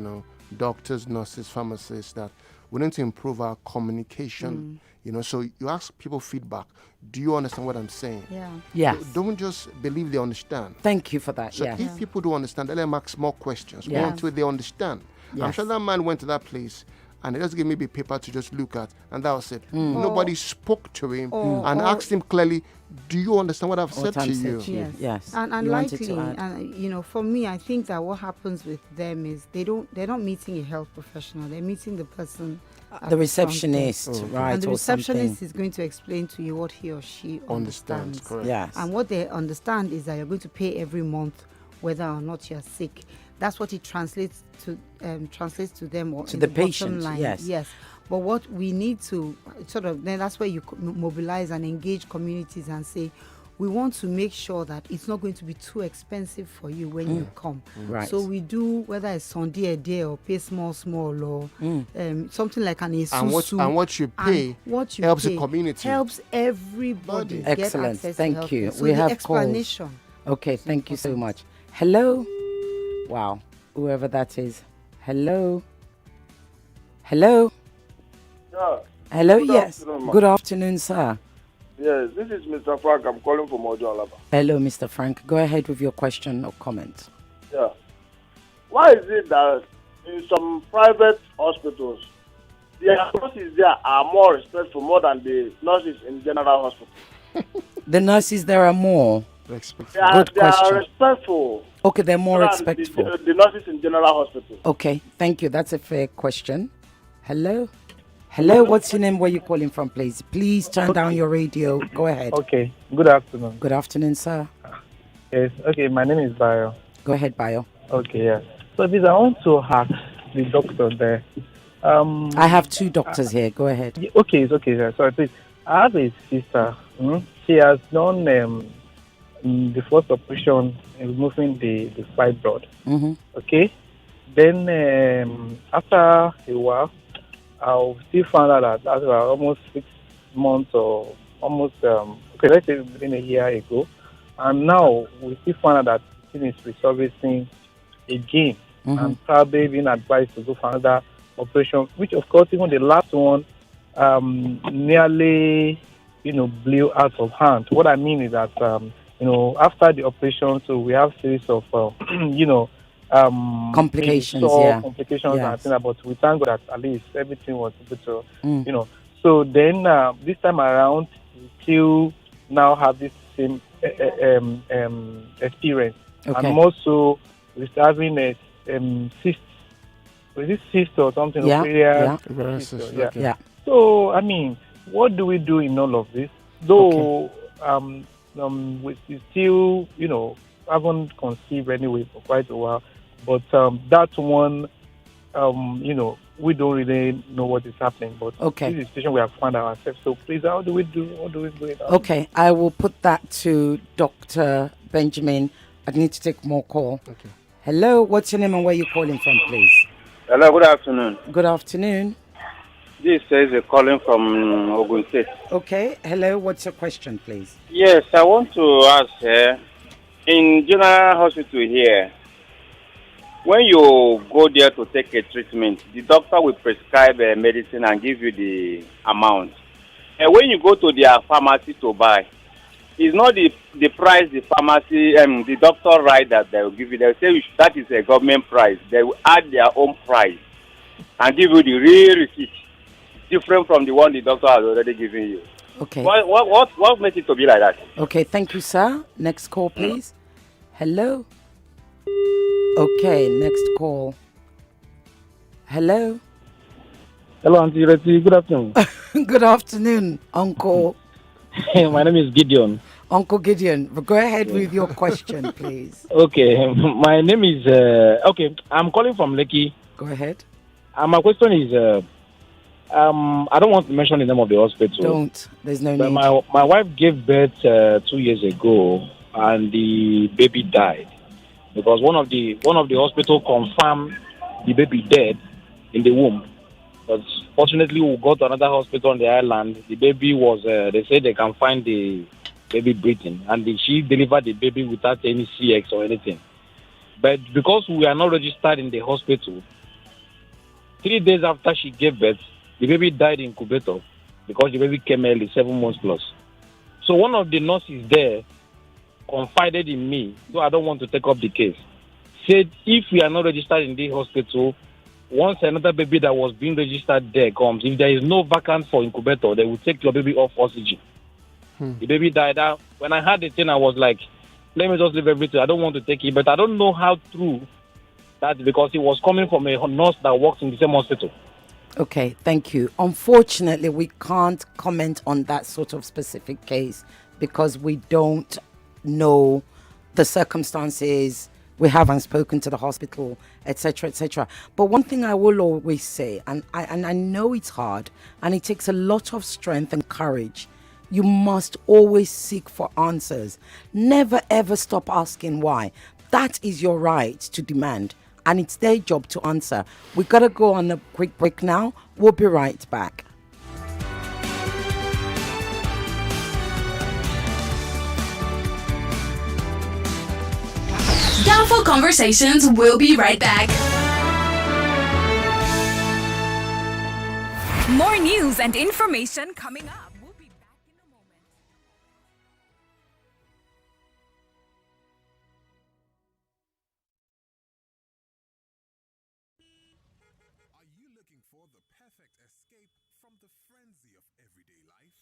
doctors, nurses, pharmacists, that we need to improve our communication. So you ask people feedback. Do you understand what I'm saying? Yeah. Yes. Don't just believe they understand. Thank you for that. So if people don't understand, let them ask more questions until they understand. Yes. I'm sure that man went to that place and they just gave me a paper to just look at, and that was it. Nobody spoke to him and asked him clearly, do you understand what I've said to you? Yes. And likely, for me, I think that what happens with them is they're not meeting a health professional. They're meeting the person, the receptionist, right? And the receptionist is going to explain to you what he or she understands. Correct. Yes. And what they understand is that you're going to pay every month, whether or not you're sick. That's what it translates to them, or to the patient. Line. Yes. But what we need to then that's where you mobilize and engage communities and say, we want to make sure that it's not going to be too expensive for you when you come. Right. So we do, whether it's Sunday a day or pay small, or something like an isusu. And what you pay helps the community. Helps everybody. Excellent. Get Thank to you. So we the have explanation. Calls. Okay, thank you so much. Hello? Wow. Whoever that is. Hello? Hello? Yeah. Hello, Good yes. afternoon, Good afternoon, sir. Yes, this is Mr. Frank. I'm calling from Ojo Alaba. Hello, Mr. Frank. Go ahead with your question or comment. Yeah. Why is it that in some private hospitals, the nurses there are more respectful more than the nurses in general hospital? The nurses there are more. Respectful. Good They are question. respectful Okay, they're more than respectful. the nurses in general hospital. Okay, thank you. That's a fair question. Hello? Hello, what's your name? Where you calling from, please? Please turn down your radio. Go ahead. Okay, good afternoon. Good afternoon, sir. Yes, okay, my name is Bayo. Go ahead, Bayo. Okay, yeah. So, please, I want to ask the doctor there. I have two doctors here. Go ahead. Okay, it's okay, sir. Sorry, please. I have a sister. She has done the first operation removing the fibroid. Mm-hmm. Okay? Then, after a while, I still found out that after almost 6 months or almost, let's say within a year ago, and now we still found out that the thing is resurfacing again, and probably being advised to go for another operation, which of course even the last one nearly, blew out of hand. What I mean is that, after the operation, so we have series of, complications, complications and things, but we thank God that at least everything was able to, Mm. So then this time around, we still now have this same experience, Okay. and more so with having a cyst. Was it cyst or something? Yeah, Ovarian yeah. cyst, Yeah. So I mean, what do we do in all of this? Though we still, haven't conceived anyway for quite a while, but that one, we don't really know what is happening. But Okay. this is the situation we have found ourselves. So please, how do we do? What do we do? Okay, I will put that to Dr. Benjamin. I need to take more call. Okay. Hello, what's your name and where you calling from, please? Hello, good afternoon. Good afternoon. This is a calling from Ogun State. Okay, hello, what's your question, please? Yes, I want to ask, in general hospital here, when you go there to take a treatment, the doctor will prescribe a medicine and give you the amount. And when you go to their pharmacy to buy, it's not the price the pharmacy the doctor write that they will give you. They will say that is a government price. They will add their own price and give you the real receipt, different from the one the doctor has already given you. Okay. What makes it to be like that? Okay, thank you, sir. Next call, please. Hello? Okay, next call. Hello? Hello, Auntie Ireti. Good afternoon. Good afternoon, Uncle. My name is Gideon. Uncle Gideon, go ahead with your question, please. Okay, my name is, I'm calling from Lekki. Go ahead. My question is, I don't want to mention the name of the hospital. Don't. There's no but need. My wife gave birth 2 years ago, and the baby died because one of the hospital confirmed the baby dead in the womb. But fortunately, we got to another hospital on the island. The baby was, they said they can find the baby breathing, and she delivered the baby without any CX or anything. But because we are not registered in the hospital, 3 days after she gave birth, the baby died in incubator because the baby came early, 7 months plus. So one of the nurses there confided in me, so I don't want to take up the case, said if we are not registered in the hospital, once another baby that was being registered there comes, if there is no vacant for incubator, they will take your baby off oxygen. The baby died out. When I heard the thing, I was like, let me just leave everything. I don't want to take it, but I don't know how true that because it was coming from a nurse that works in the same hospital. Okay, thank you. Unfortunately, we can't comment on that sort of specific case because we don't know the circumstances. We haven't spoken to the hospital, etc., etc. But one thing I will always say, and I know it's hard, and it takes a lot of strength and courage. You must always seek for answers. Never ever stop asking why. That is your right to demand, and it's their job to answer. We gotta go on a quick break now. We'll be right back. Downfall Conversations will be right back. More news and information coming up. We'll be back in a moment. looking for the perfect escape from the frenzy of everyday life?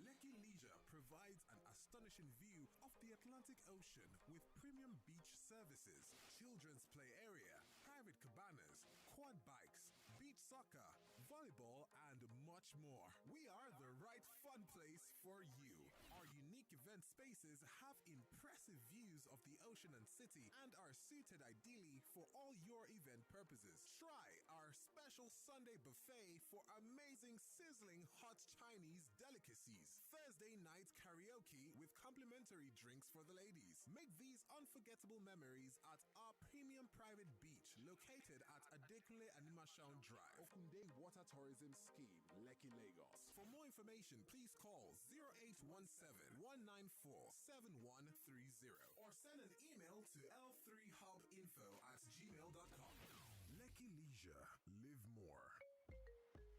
Lekki Leisure provides an astonishing view of the Atlantic Ocean with premium beach services, children's play area, private cabanas, quad bikes, beach soccer, volleyball, and much more. We are the right fun place for you. Our unique event spaces have impressive views of the ocean and city and are suited ideally for all your event purposes. Try our special Sunday buffet for amazing sizzling hot Chinese delicacies. Thursday night karaoke with complimentary drinks for the ladies. Make these unforgettable memories at our premium private beach located at Adekunle Animashaun Drive, Okunde Water Tourism Scheme, Lekki, Lagos. For more information, please call 0817-194-7130 or send an email to l3hubinfo@gmail.com. Lekki Leisure. Live more.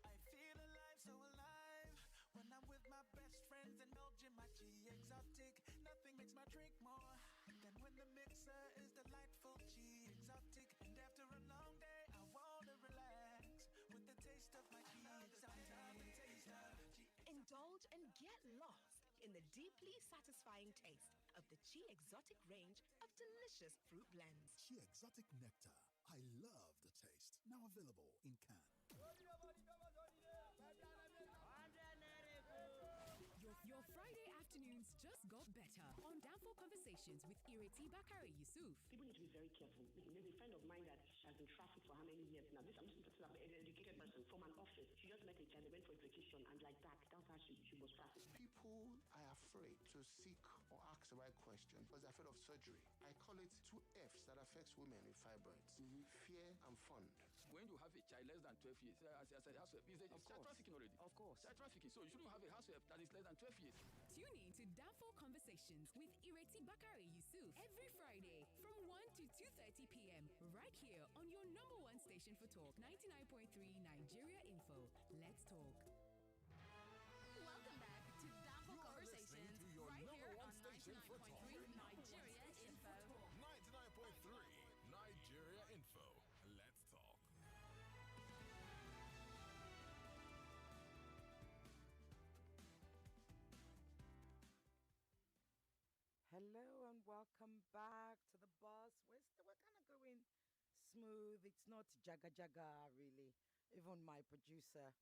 I feel alive, so alive when I'm with my best friends indulging my tea exotic. Nothing makes my drink more than when the mixer is delightful tea exotic. And after a long day, I wanna relax with the taste of my tea exotic. Indulge and get lost in the deeply satisfying taste of the Chi Exotic range of delicious fruit blends. Chi Exotic Nectar. I love the taste. Now available in can. Your Friday afternoons just got better on Downfall Conversations with Ireti Bakare-Yusuf. People need to be very careful. There's a friend of mine that she has been trafficked for how many years now? I'm just talking about an educated person from an office. She just met a child, they went for a vacation, and like that, that's how she was trafficked. People are afraid to seek or ask the right question because they're afraid of surgery. I call it 2 F's that affects women with fibroids: fear and fund. When you have a child less than 12 years, as a housewife, it's child trafficking already. Of course. Child trafficking. So you shouldn't have a housewife that is less than 12 years. Tune in to Downfall Conversations with Ireti Bakare-Yusuf every Friday from 1 to 2:30 p.m. right here on your number one station for talk, 99.3 Nigeria Info. Let's talk. Welcome back to Downfall Conversations To your right number here one on station for talk. 99.3 Nigeria Info. 99.3 Nigeria Info. Let's talk. Hello and welcome back to the bus. We're kind of going smooth. It's not jaga jaga really. Even my producer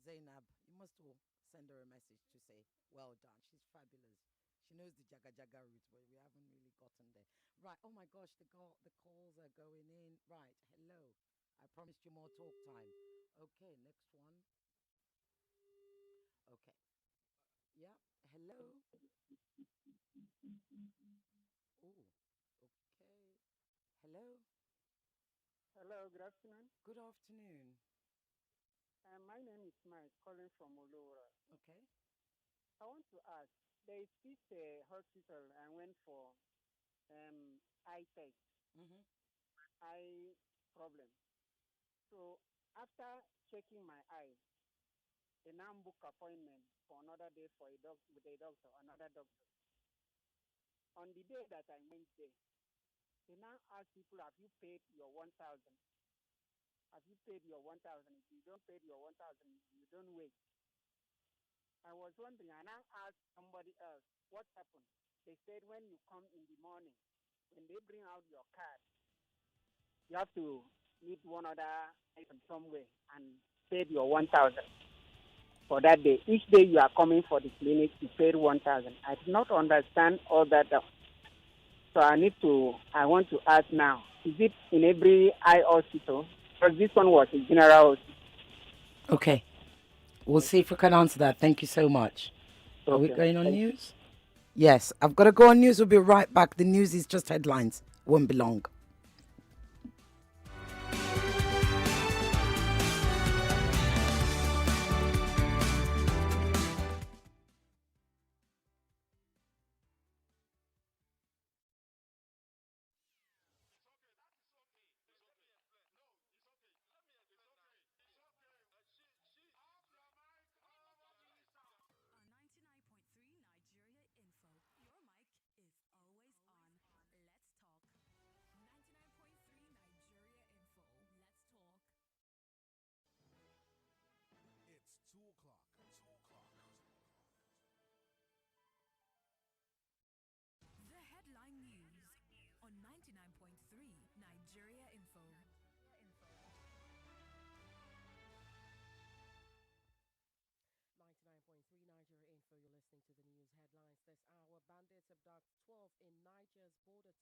Zainab, you must all send her a message to say well done. She's fabulous. She knows the jaga jaga route, but we haven't really gotten there. Right. Oh my gosh, the calls are going in. Right. Hello. I promised you more talk time. Okay. Next one. Okay. Yeah. Hello. Oh, okay. Hello. Hello, good afternoon. Good afternoon. My name is Mike, calling from Olora. Okay. I want to ask, there is this hospital I went for eye test, eye problem. So after checking my eye, they now book appointment for another day for with a doctor, another doctor. On the day that I went there, they now ask people, have you paid your 1,000? Have you paid your 1,000? If you don't pay your 1,000, you don't wait. I was wondering, and I asked somebody else, what happened? They said when you come in the morning, when they bring out your card, you have to meet one other item somewhere and pay your 1,000 for that day. Each day you are coming for the clinic, you paid 1,000. I do not understand all that. So I want to ask now, is it in every eye hospital? Because this one was a general hospital. Okay. We'll see if we can answer that. Thank you so much. Okay. Are we going on news? Yes, I've got to go on news. We'll be right back. The news is just headlines. Won't be long. On 99.3 Nigeria Info, your mic is always on. Let's talk. Nigeria Info. 99.3 Nigeria Info, you're listening to the news headlines this hour. Bandits abduct 12 in Niger's border town with Abuja.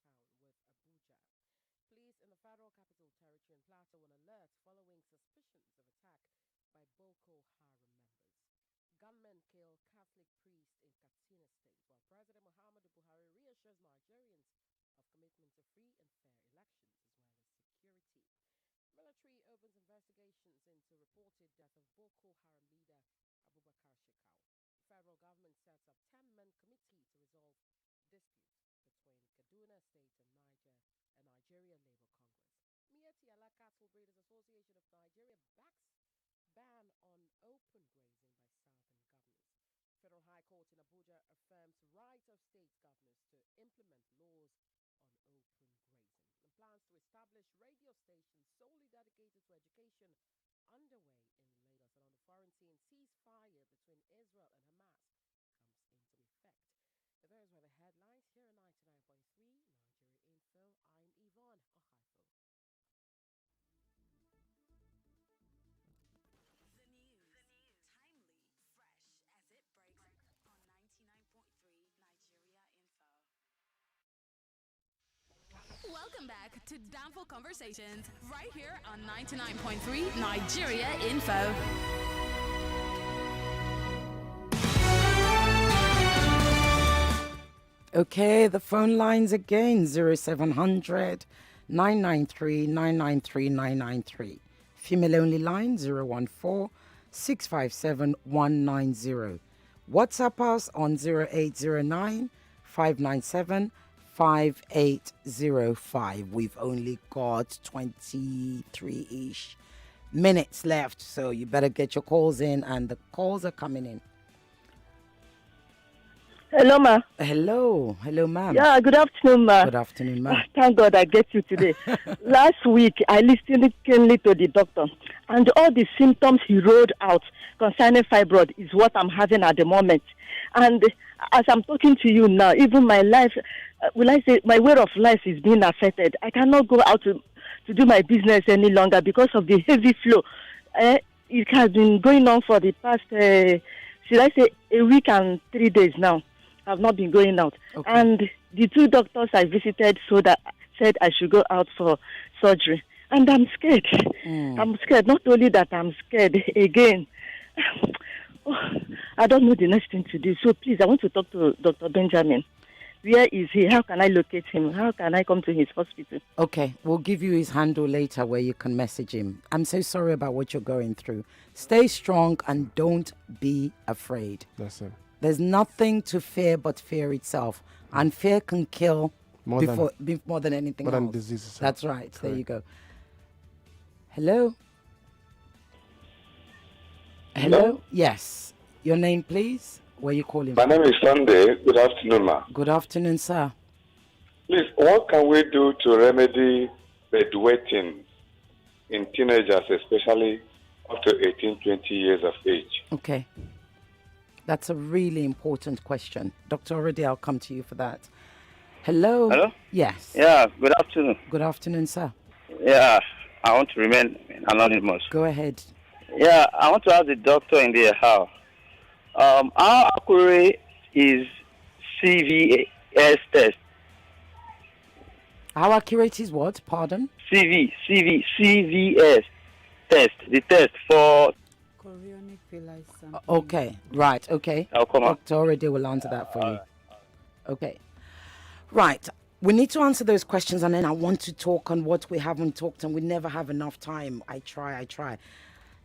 Police in the Federal Capital Territory in Plateau on alert following suspicions of attack by Boko Haram members. Gunmen kill Catholic priest in Katsina State, while President Muhammadu Buhari reassures Nigerians of commitment to free and fair elections as well as security. Military opens investigations into reported death of Boko Haram leader Abubakar Shekau. The federal government sets up 10-man committee to resolve dispute between Kaduna State and Nigeria Labour Congress. Mieti Allah Cattle Breeders Association of Nigeria backs ban on open grazing by southern governors. Federal High Court in Abuja affirms right of state governors to implement laws on open grazing. And plans to establish radio stations solely dedicated to education underway in Lagos. And on the foreign scene, ceasefire between Israel and Hamas comes into effect. And those were the headlines here at 99.3 Nigeria Info. I'm Yvonne Ohaifo. The news. Timely, fresh as it breaks on 99.3 Nigeria Info. Welcome back to Downfall Conversations right here on 99.3 Nigeria Info. Okay, the phone lines again 0700 993 993 993. Female only line 014 657 190. WhatsApp us on 0809 597 5805. We've only got 23-ish minutes left, so you better get your calls in, and the calls are coming in. Hello, ma. Hello, ma'am. Yeah, good afternoon, ma. Good afternoon, ma'am. Thank God I get you today. Last week, I listened keenly to the doctor, and all the symptoms he wrote out concerning fibroid is what I'm having at the moment. And as I'm talking to you now, even my life, my way of life is being affected. I cannot go out to do my business any longer because of the heavy flow. It has been going on for the past, a week and 3 days now. I've not been going out. Okay. And the two doctors I visited said I should go out for surgery. And I'm scared. I'm scared. Not only that, I'm scared again. I don't know the next thing to do. So please, I want to talk to Dr. Benjamin. Where is he? How can I locate him? How can I come to his hospital? Okay, we'll give you his handle later where you can message him. I'm so sorry about what you're going through. Stay strong and don't be afraid. That's it. There's nothing to fear but fear itself. And fear can kill more than anything else. More than diseases. That's right. Correct. There you go. Hello? Hello? Yes. Your name, please? Where are you calling My from? name is Sunday. Good afternoon, ma. Good afternoon, sir. Please, what can we do to remedy bedwetting in teenagers, especially up to 18, 20 years of age? Okay. That's a really important question. Dr. Ireti, I'll come to you for that. Hello? Hello? Yes. Yeah, good afternoon. Good afternoon, sir. Yeah, I want to remain anonymous. Go ahead. Yeah, I want to ask the doctor in there how accurate is CVS test? How accurate is what? Pardon? CVS test. The test for... Chorionic village sample. Okay, right, okay. I'll come up. Dr. Ireti will answer that for you. Okay. Right. We need to answer those questions, and then I want to talk on what we haven't talked on. We never have enough time. I try.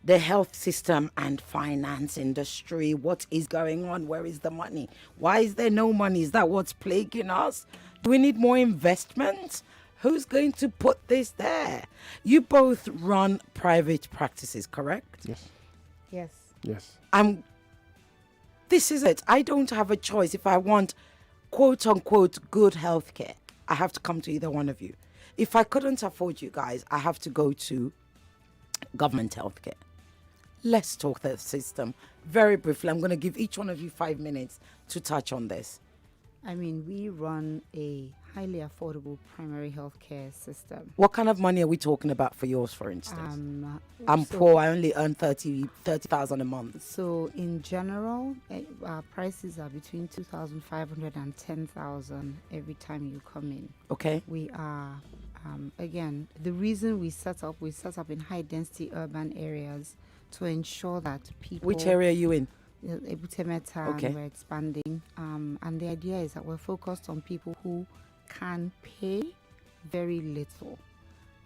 The health system and finance industry. What is going on? Where is the money? Why is there no money? Is that what's plaguing us? Do we need more investment? Who's going to put this there? You both run private practices, correct? Yes. Yes. This is it. I don't have a choice. If I want quote unquote good health care, I have to come to either one of you. If I couldn't afford you guys, I have to go to government health care. Let's talk the system. Very briefly, I'm going to give each one of you 5 minutes to touch on this. I mean, we run a highly affordable primary health care system. What kind of money are we talking about for yours, for instance? I'm So- poor. I only earn 30,000 a month. So in general, our prices are between 2,500 and 10,000 every time you come in. Okay. We are, again, the reason we set up in high density urban areas to ensure that people. Which area are you in? Ebutemeta, Okay. and we're expanding. And the idea is that we're focused on people who can pay very little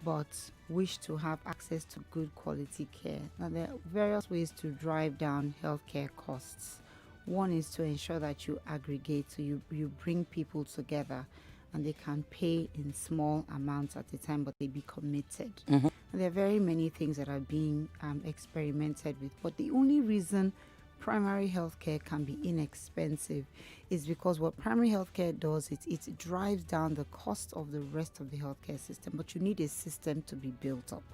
but wish to have access to good quality care. Now, there are various ways to drive down healthcare costs. One is to ensure that you aggregate, so you bring people together and they can pay in small amounts at a time, but they be committed. Mhm. And there are very many things that are being experimented with, but the only reason primary healthcare can be inexpensive is because what primary healthcare does, it drives down the cost of the rest of the healthcare system, but you need a system to be built up.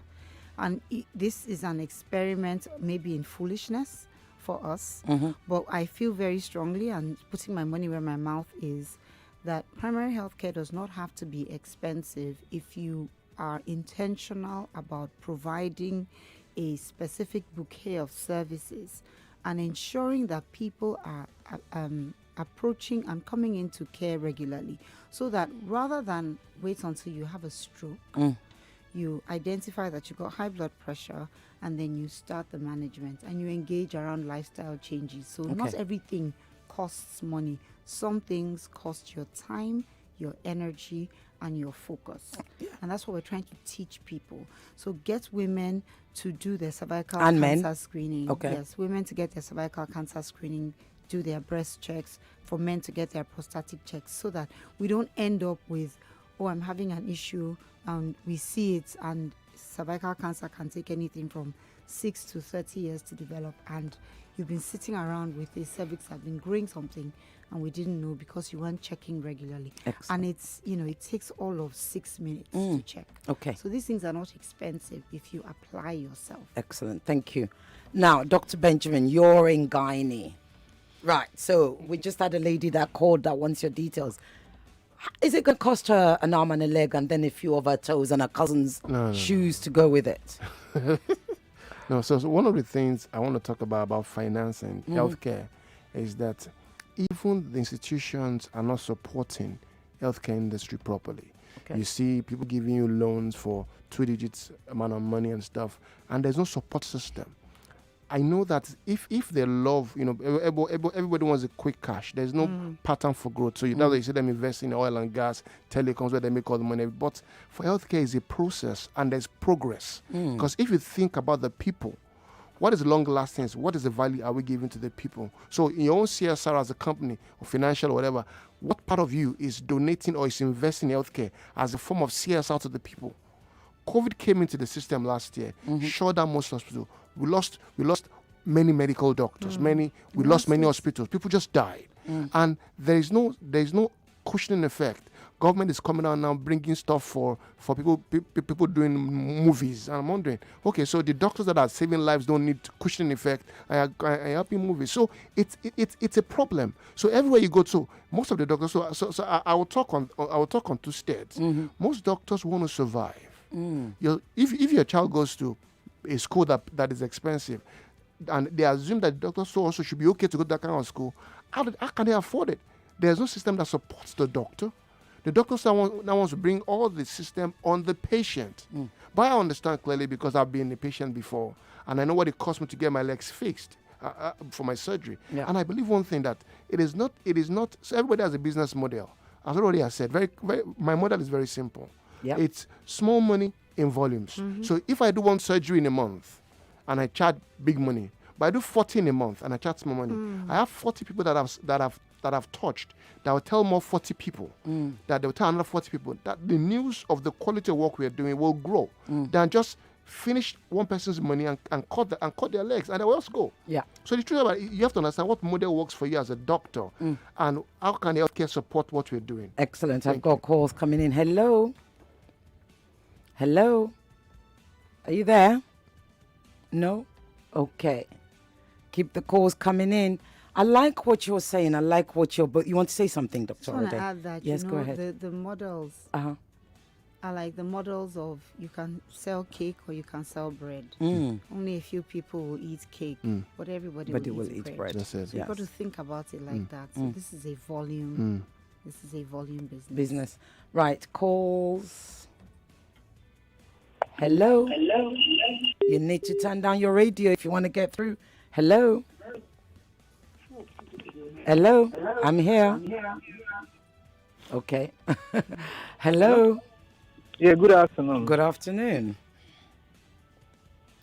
And this is an experiment, maybe in foolishness for us, but I feel very strongly, and putting my money where my mouth is, that primary healthcare does not have to be expensive if you are intentional about providing a specific bouquet of services and ensuring that people are approaching and coming into care regularly, so that rather than wait until you have a stroke, you identify that you got high blood pressure and then you start the management and you engage around lifestyle changes. So not Okay. everything costs money. Some things cost your time, your energy, and your focus. And that's what we're trying to teach people. So get women to do their cervical And cancer men? screening. Okay. Yes, women to get their cervical cancer screening, do their breast checks, for men to get their prostatic checks, so that we don't end up with, oh, I'm having an issue, and we see it, and cervical cancer can take anything from 6 to 30 years to develop, and you've been sitting around with a cervix that has been growing something and we didn't know because you weren't checking regularly. Excellent. And it's, it takes all of 6 minutes to Mm. check. Okay. So these things are not expensive if you apply yourself. Excellent. Thank you. Now, Dr. Benjamin, you're in Guinea. Right. So we just had a lady that called that wants your details. Is it going to cost her an arm and a leg and then a few of her toes and her cousin's No. shoes to go with it? No, so one of the things I want to talk about financing healthcare is that even the institutions are not supporting healthcare industry properly. Okay. You see people giving you loans for 2 digits amount of money and stuff, and there's no support system. I know that if they love, everybody wants a quick cash. There's no pattern for growth. So that's why you see them invest in oil and gas, telecoms, where they make all the money. But for healthcare, is a process and there's progress. Because if you think about the people, what is long lasting? What is the value are we giving to the people? So in your own CSR as a company or financial or whatever, what part of you is donating or is investing in healthcare as a form of CSR to the people? COVID came into the system last year, shut down most hospitals. We lost many medical doctors. We lost many hospitals. People just died, and there is no cushioning effect. Government is coming out now bringing stuff for people doing movies, and I'm wondering, okay, so the doctors that are saving lives don't need cushioning effect. I helping movies, so it's a problem. So everywhere you go to, most of the doctors. So I will talk on two states. Most doctors want to survive. If your child goes to a school that is expensive, and they assume that doctors also should be okay to go to that kind of school, how can they afford it? There's no system that supports the doctor. The doctor now wants to bring all the system on the patient. But I understand clearly because I've been a patient before, and I know what it cost me to get my legs fixed for my surgery. Yeah. And I believe one thing, that it is not. So everybody has a business model. As already I said, my model is very simple. Yeah. It's small money in volumes. So if I do one surgery in a month and I charge big money, but I do 40 in a month and I charge small money, I have 40 people that I've touched that will tell more 40 people, that they will tell another 40 people, that the news of the quality of work we are doing will grow than just finish one person's money and cut their legs and they will just go. Yeah. So the truth about it, you have to understand what model works for you as a doctor and how can healthcare support what we're doing. Excellent. I've got calls coming in. Hello. Are you there? No? Okay. Keep the calls coming in. I like what you're saying. I like what you're. But you want to say something, Dr. I want to Ode? add that Yes, go ahead. the models Uh-huh. are like the models of you can sell cake or you can sell bread. Only a few people will eat cake, but everybody will eat bread. That's it. So you've got to think about it like that. So this is a volume. This is a volume business. Right. Calls. Hello. Hello. You need to turn down your radio if you want to get through. Hello. Hello. I'm here. Okay. Hello. Yeah, good afternoon. Good afternoon.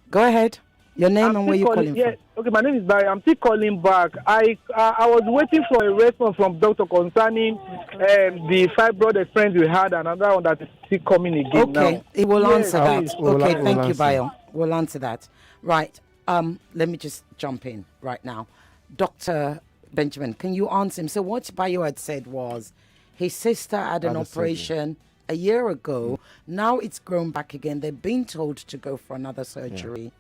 Go ahead. Your name and where you're calling from. Okay, my name is Barry. I'm still calling back. I was waiting for a response from doctor concerning the fibroid experience we had, and another one that is still coming again now. Okay, it will answer that. We'll Thank you, answer. Bayo. We'll answer that. Right. Let me just jump in right now. Dr. Benjamin, can you answer him? So what Bayo had said was his sister had an operation a year ago. Now it's grown back again. They're being told to go for another surgery.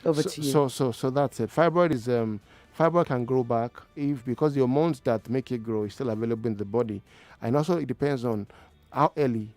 Over to you. So that's it. Fibroid can grow back because the hormones that make it grow is still available in the body, and also it depends on how early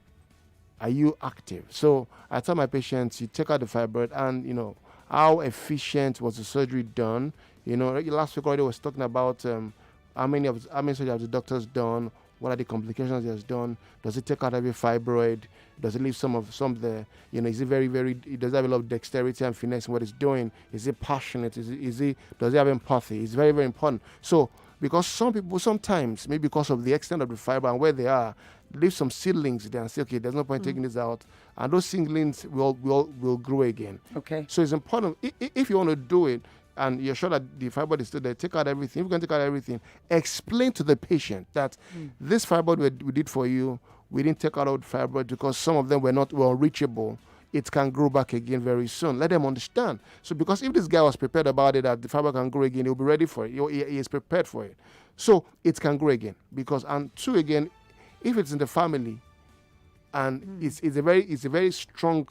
are you active. So I tell my patients, you take out the fibroid, and how efficient was the surgery done. Last week already was talking about how many surgeries have the doctors done. What are the complications he has done? Does it take out every fibroid? Does it leave some there? Is it very, very, does it have a lot of dexterity and finesse in what it's doing? Is it passionate? Does it have empathy? It's very, very important. So, because some people sometimes, maybe because of the extent of the fiber and where they are, leave some seedlings there and say, okay, there's no point taking this out. And those seedlings will grow again. Okay. So it's important, if you want to do it, and you're sure that the fibroid is still there, take out everything. If you can take out everything, explain to the patient that this fibroid we did for you, we didn't take out all the fibroid because some of them were unreachable. It can grow back again very soon. Let them understand. So because if this guy was prepared about it, that the fibroid can grow again, he'll be ready for it. He is prepared for it. So it can grow again. And two, again, if it's in the family, and it's a very strong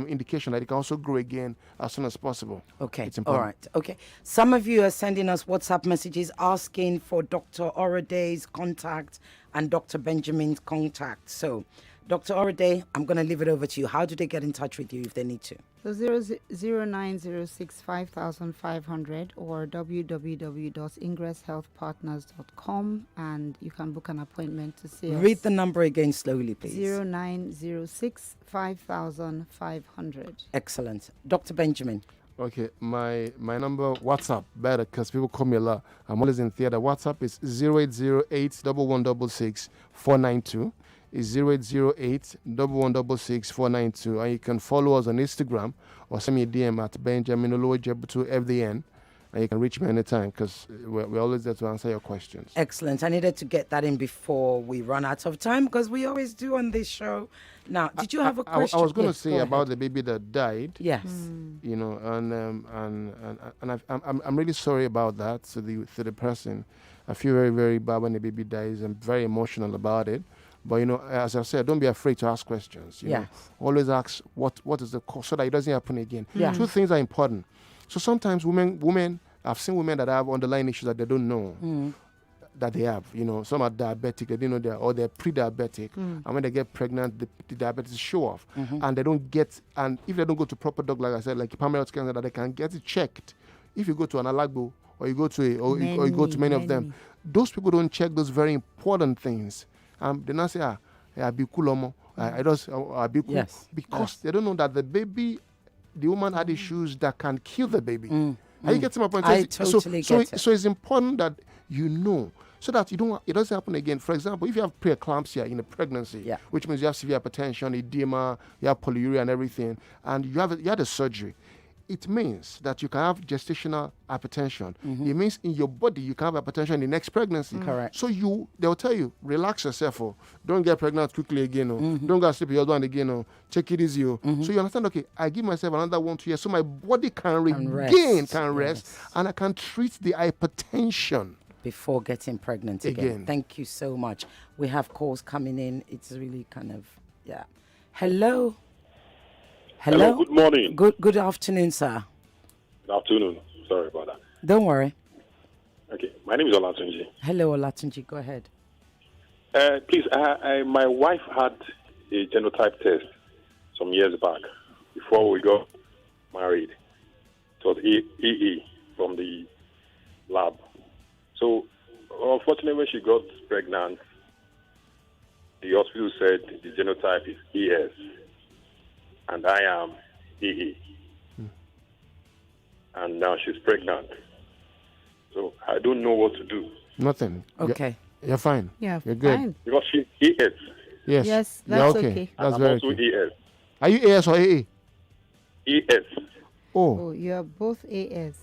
indication that it can also grow again as soon as possible. Okay. It's important. All right. Okay. Some of you are sending us WhatsApp messages asking for Dr. Orode's contact and Dr. Benjamin's contact. So, Dr. Orode, I'm going to leave it over to you. How do they get in touch with you if they need to? So 0906 5500 or www.ingresshealthpartners.com, and you can book an appointment to see us. Read the number again slowly, please. 0906 5500. Excellent. Dr. Benjamin. Okay, my number, WhatsApp, better because people call me a lot. I'm always in theater. WhatsApp is 0808 1166 492. Is 0808 1166 492. And you can follow us on Instagram or send me a DM at Benjamin Olojebutu FDN. And you can reach me anytime because we're always there to answer your questions. Excellent. I needed to get that in before we run out of time because we always do on this show. Now, did you have a question? I was going to Yes, say go about ahead. the baby that died. Yes. And I'm really sorry about that to the person. I feel very, very bad when the baby dies. I'm very emotional about it. But as I said, don't be afraid to ask questions. You know, always ask what is the cause so that it doesn't happen again. Yeah. Two things are important. So sometimes women, I've seen women that have underlying issues that they don't know that they have. Some are diabetic, they didn't know or they're pre-diabetic, and when they get pregnant, the diabetes show off, and they don't get. And if they don't go to proper doctor, like I said, like primary health care, that they can get it checked. If you go to an Alagbo or you go to you go to many of them, those people don't check those very important things. They not say, I be cool, I be cool, because they don't know that the woman had issues that can kill the baby. Are you getting my point? I totally get it. So it's important that so that it doesn't happen again. For example, if you have preeclampsia in a pregnancy, which means you have severe hypertension, edema, you have polyuria and everything, and you had a surgery, it means that you can have gestational hypertension. It means in your body you can have hypertension in the next pregnancy. Correct. So they'll tell you, relax yourself. Don't get pregnant quickly again. Don't go sleep with your husband again. Take it easy. So you understand, okay, I give myself another 1-2 years so my body can rest, and I can treat the hypertension. Before getting pregnant again. Thank you so much. We have calls coming in. It's really kind of, Hello? Hello, good morning. Good afternoon, sir. Good afternoon. Sorry about that. Don't worry. My name is Olatunji. Hello, Olatunji. Go ahead. Please, my wife had a genotype test some years back before we got married. It was EE from the lab. So, unfortunately, when she got pregnant, the hospital said the genotype is ES, and I am EE. And now she's pregnant. So, I don't know what to do. Nothing. Okay. You're fine. Yeah, You're good. fine. Because she's ES. Yes. Yes, You're that's okay. okay. That's I'm very also okay. ES. Are you AS or AA? ES. Oh. Oh, you are both AS.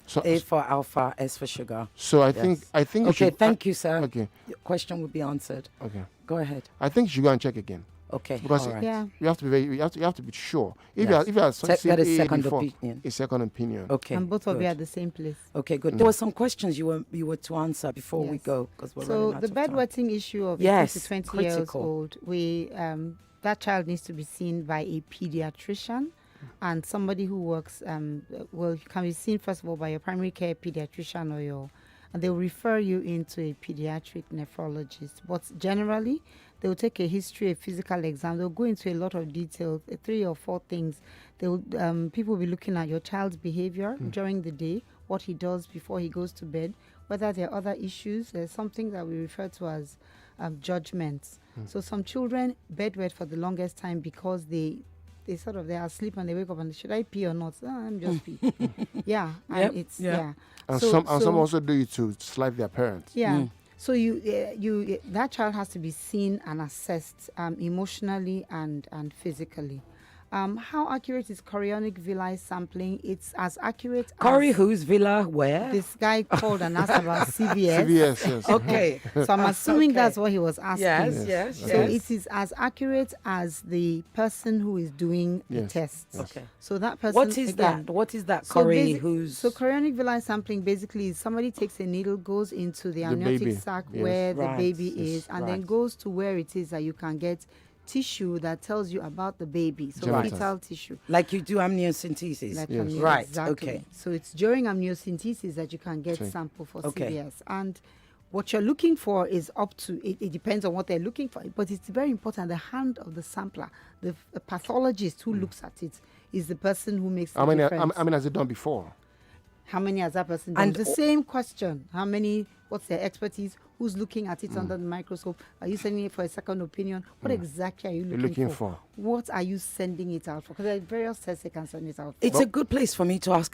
So, A for alpha, S for sugar. So I Yes. think you Okay, should, thank you, sir. Okay. Your question will be answered. Okay. Go ahead. I think you should go and check again. Okay, Because all right. Yeah. you have to be you have to be sure. If Yes. you are Get a AA second before, opinion. a second opinion. Okay. And both of you good. are at the same place. Okay, good. There were some questions you were to answer before we Yes. go because we're So running out the of time. bedwetting issue of Yes, 18 to 20 years critical. old, that child needs to be seen by a pediatrician and somebody who works. Well, you can be seen first of all by your primary care pediatrician and they'll refer you into a pediatric nephrologist. But generally, they'll take a history, a physical exam. They'll go into a lot of detail, 3 or 4 things. People will be looking at your child's behavior during the day, what he does before he goes to bed, whether there are other issues. There's something that we refer to as judgments. So some children bedwet for the longest time because they are asleep and they wake up and should I pee or not? I'm just pee. Yeah, and it's yeah. And So- some also do it to slight their parents. Yeah. So that child has to be seen and assessed emotionally and physically. How accurate is chorionic villi sampling? It's as accurate Corey as whose villa where? this guy called and asked about CVS. CVS, yes. Okay. So I'm assuming that's what he was asking. Yes. So it is as accurate as the person who is doing the Yes, test. yes. Okay. So that person. What is again, that? What is that, So Corey? Who's So chorionic villi sampling basically is somebody takes a needle, goes into the amniotic baby, sac yes. where the Right, baby yes, is, and then right. goes to where it is that you can get tissue that tells you about the baby. So Genitals. fetal tissue. like you do amniocentesis? Like Yes. Right, Exactly. okay. So it's during amniocentesis that you can get Okay. sample for Okay. CVS. And what you're looking for is up to, it depends on what they're looking for, but it's very important. The hand of the sampler, the pathologist who looks at it, is the person who makes the difference. I mean, has it done before? How many has that person done? And The same question. How many? What's their expertise? Who's looking at it under the microscope? Are you sending it for a second opinion? What exactly are you You're looking, looking for. What are you sending it out for? Because there are various tests they can send it out for. It's a good place for me to ask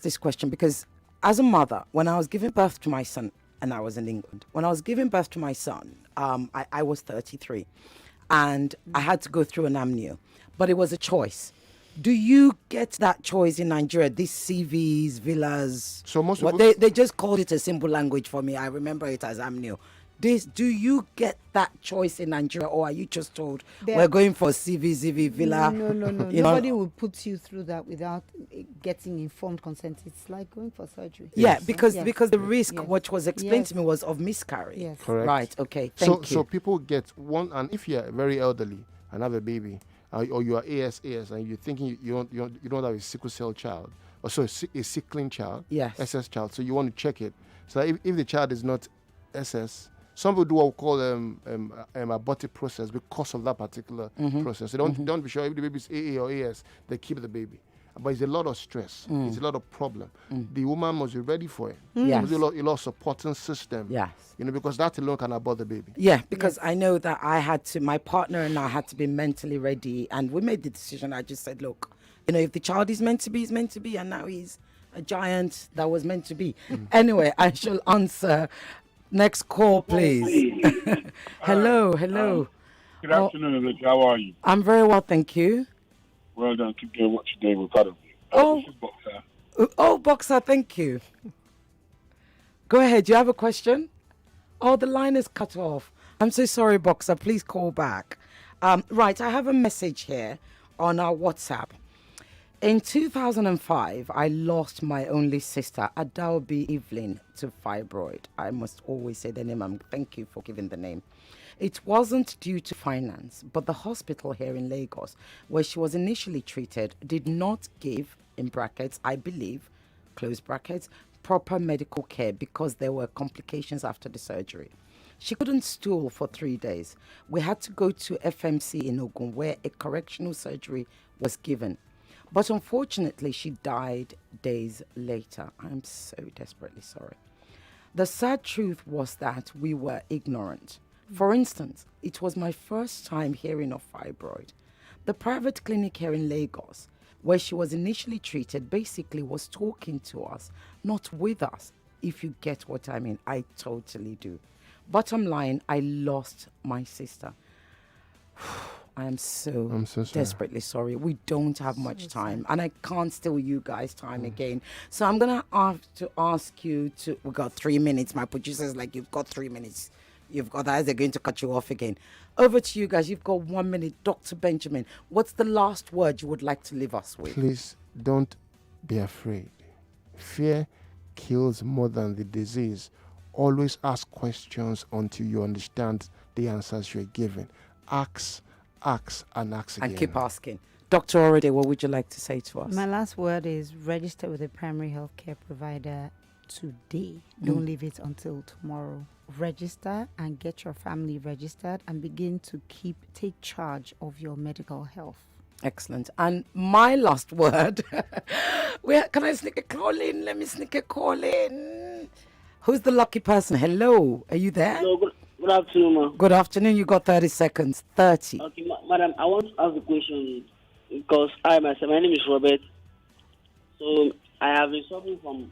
this question because as a mother, when I was giving birth to my son, and I was in England, when I was giving birth to my son, I was 33 and I had to go through an amnio, but it was a choice. Do you get that choice in Nigeria? These CVs, villas. So most well, people- they just called it a simple language for me. I remember it as amnio. Do you get that choice in Nigeria, or are you just told we're going for CV, villa? No. you know? Nobody will put you through that without getting informed consent. It's like going for surgery. Yeah, Yes. because Yes. because the risk, Yes. which was explained Yes. to me, was of miscarriage. Yes. Correct. Right. Okay. Thank you. So people get one, and if you're very elderly and have a baby, or you are AS, and you're thinking you don't have a sickle cell child, or so a sickling child, Yes. SS child, so you want to check it. So that if the child is not SS, some people do what we call abortive process because of that particular process. They don't be sure if the baby is AA or AS, they keep the baby. But it's a lot of stress. It's a lot of problem. The woman must be ready for it. Yes. There must be a lot of supporting system. Yes. Because that alone can abort the baby. Yeah, because I know that my partner and I had to be mentally ready, and we made the decision. I just said, look, if the child is meant to be, he's meant to be, and now he's a giant that was meant to be. Anyway, I shall answer. Next call, please. Hello. Good afternoon, Ireti. How are you? I'm very well, thank you. Well done. Keep doing what you're doing. We're proud of you. Oh. This is Boxer. Oh, Boxer, thank you. Go ahead. Do you have a question? Oh, the line is cut off. I'm so sorry, Boxer. Please call back. Right, I have a message here on our WhatsApp. In 2005, I lost my only sister, Adalbi Evelyn, to fibroid. I must always say the name. Thank you for giving the name. It wasn't due to finance, but the hospital here in Lagos, where she was initially treated, did not give, in brackets, I believe, close brackets, proper medical care because there were complications after the surgery. She couldn't stool for 3 days. We had to go to FMC in Ogun where a correctional surgery was given. But unfortunately, she died days later. I'm so desperately sorry. The sad truth was that we were ignorant. For instance, it was my first time hearing of fibroid. The private clinic here in Lagos, where she was initially treated, basically was talking to us, not with us, if you get what I mean. I totally do. Bottom line, I lost my sister. I'm so sorry. desperately sorry. We don't have much time, and I can't steal you guys' time again. So I'm going to have to ask you to... We got 3 minutes. My producer's like, you've got 3 minutes. You've got eyes, they're going to cut you off again. Over to you guys. You've got 1 minute. Dr. Benjamin, what's the last word you would like to leave us with? Please don't be afraid. Fear kills more than the disease. Always ask questions until you understand the answers you're given. Ask, and ask again. And keep asking. Dr. Orede, what would you like to say to us? My last word is register with a primary health care provider today. Don't leave it until tomorrow. Register and get your family registered and begin to take charge of your medical health. Excellent. And my last word, can I sneak a call in? Let me sneak a call in. Who's the lucky person? Hello, are you there? Hello, good afternoon, ma'am. Good afternoon. You got 30 seconds. 30. Okay, madam, I want to ask a question because my name is Robert. So I have been suffering from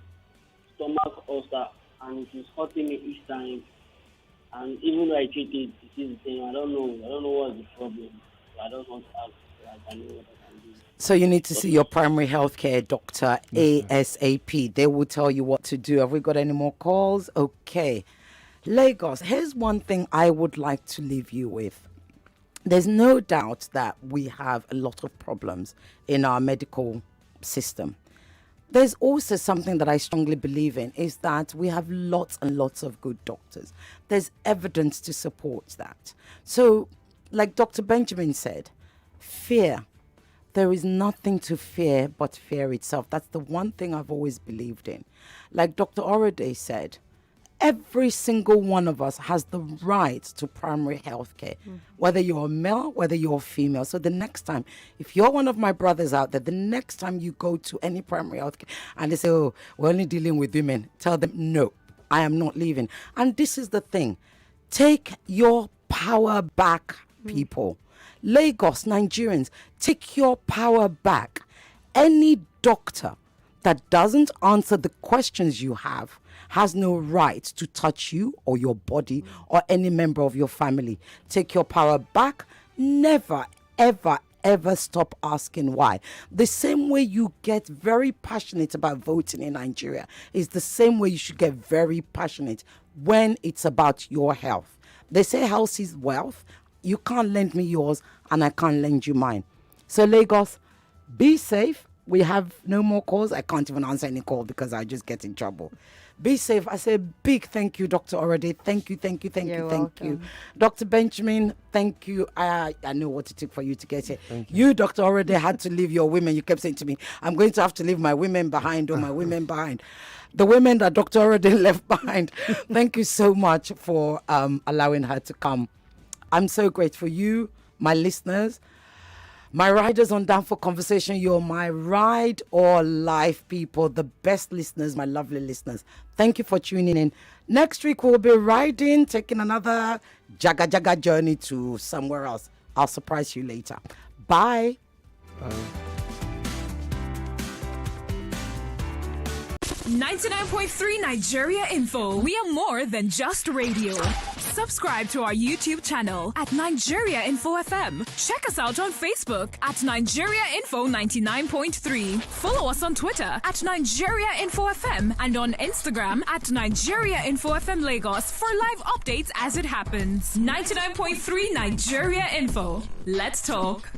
stomach ulcer and it is hurting me each time. And even though I treat it, it is the same. I don't know what's the problem. So I don't want to ask. I know what I can do. So you need to see your primary health care doctor ASAP. They will tell you what to do. Have we got any more calls? Okay. Lagos, here's one thing I would like to leave you with. There's no doubt that we have a lot of problems in our medical system. There's also something that I strongly believe in is that we have lots and lots of good doctors. There's evidence to support that. So, like Dr. Benjamin said, fear. There is nothing to fear but fear itself. That's the one thing I've always believed in. Like Dr. Orede said, every single one of us has the right to primary health care, whether you're a male, whether you're a female. So the next time, if you're one of my brothers out there, the next time you go to any primary health care and they say, oh, we're only dealing with women, tell them, no, I am not leaving. And this is the thing. Take your power back, people. Lagos, Nigerians, take your power back. Any doctor that doesn't answer the questions you have has no right to touch you or your body or any member of your family. Take your power back. Never, ever, ever stop asking why. The same way you get very passionate about voting in Nigeria is the same way you should get very passionate when it's about your health. They say health is wealth. You can't lend me yours and I can't lend you mine. So Lagos, be safe. We have no more calls. I can't even answer any call because I just get in trouble. Be safe. I say a big thank you, Dr. Orede. Thank you. You're Thank you. welcome. Dr. Benjamin, thank you. I know what it took for you to get here. You, Dr. Orede, had to leave your women. You kept saying to me, I'm going to have to leave my women behind or my women behind. The women that Dr. Orede left behind. Thank you so much for allowing her to come. I'm so grateful. You, my listeners, my riders on Down for Conversation, you're my ride or life people, the best listeners, my lovely listeners. Thank you for tuning in. Next week, we'll be riding, taking another jaga journey to somewhere else. I'll surprise you later. Bye. 99.3 Nigeria Info. We are more than just radio. Subscribe to our YouTube channel at Nigeria Info FM. Check us out on Facebook at Nigeria Info 99.3. Follow us on Twitter at Nigeria Info FM and on Instagram at Nigeria Info FM Lagos for live updates as it happens. 99.3 Nigeria Info. Let's talk.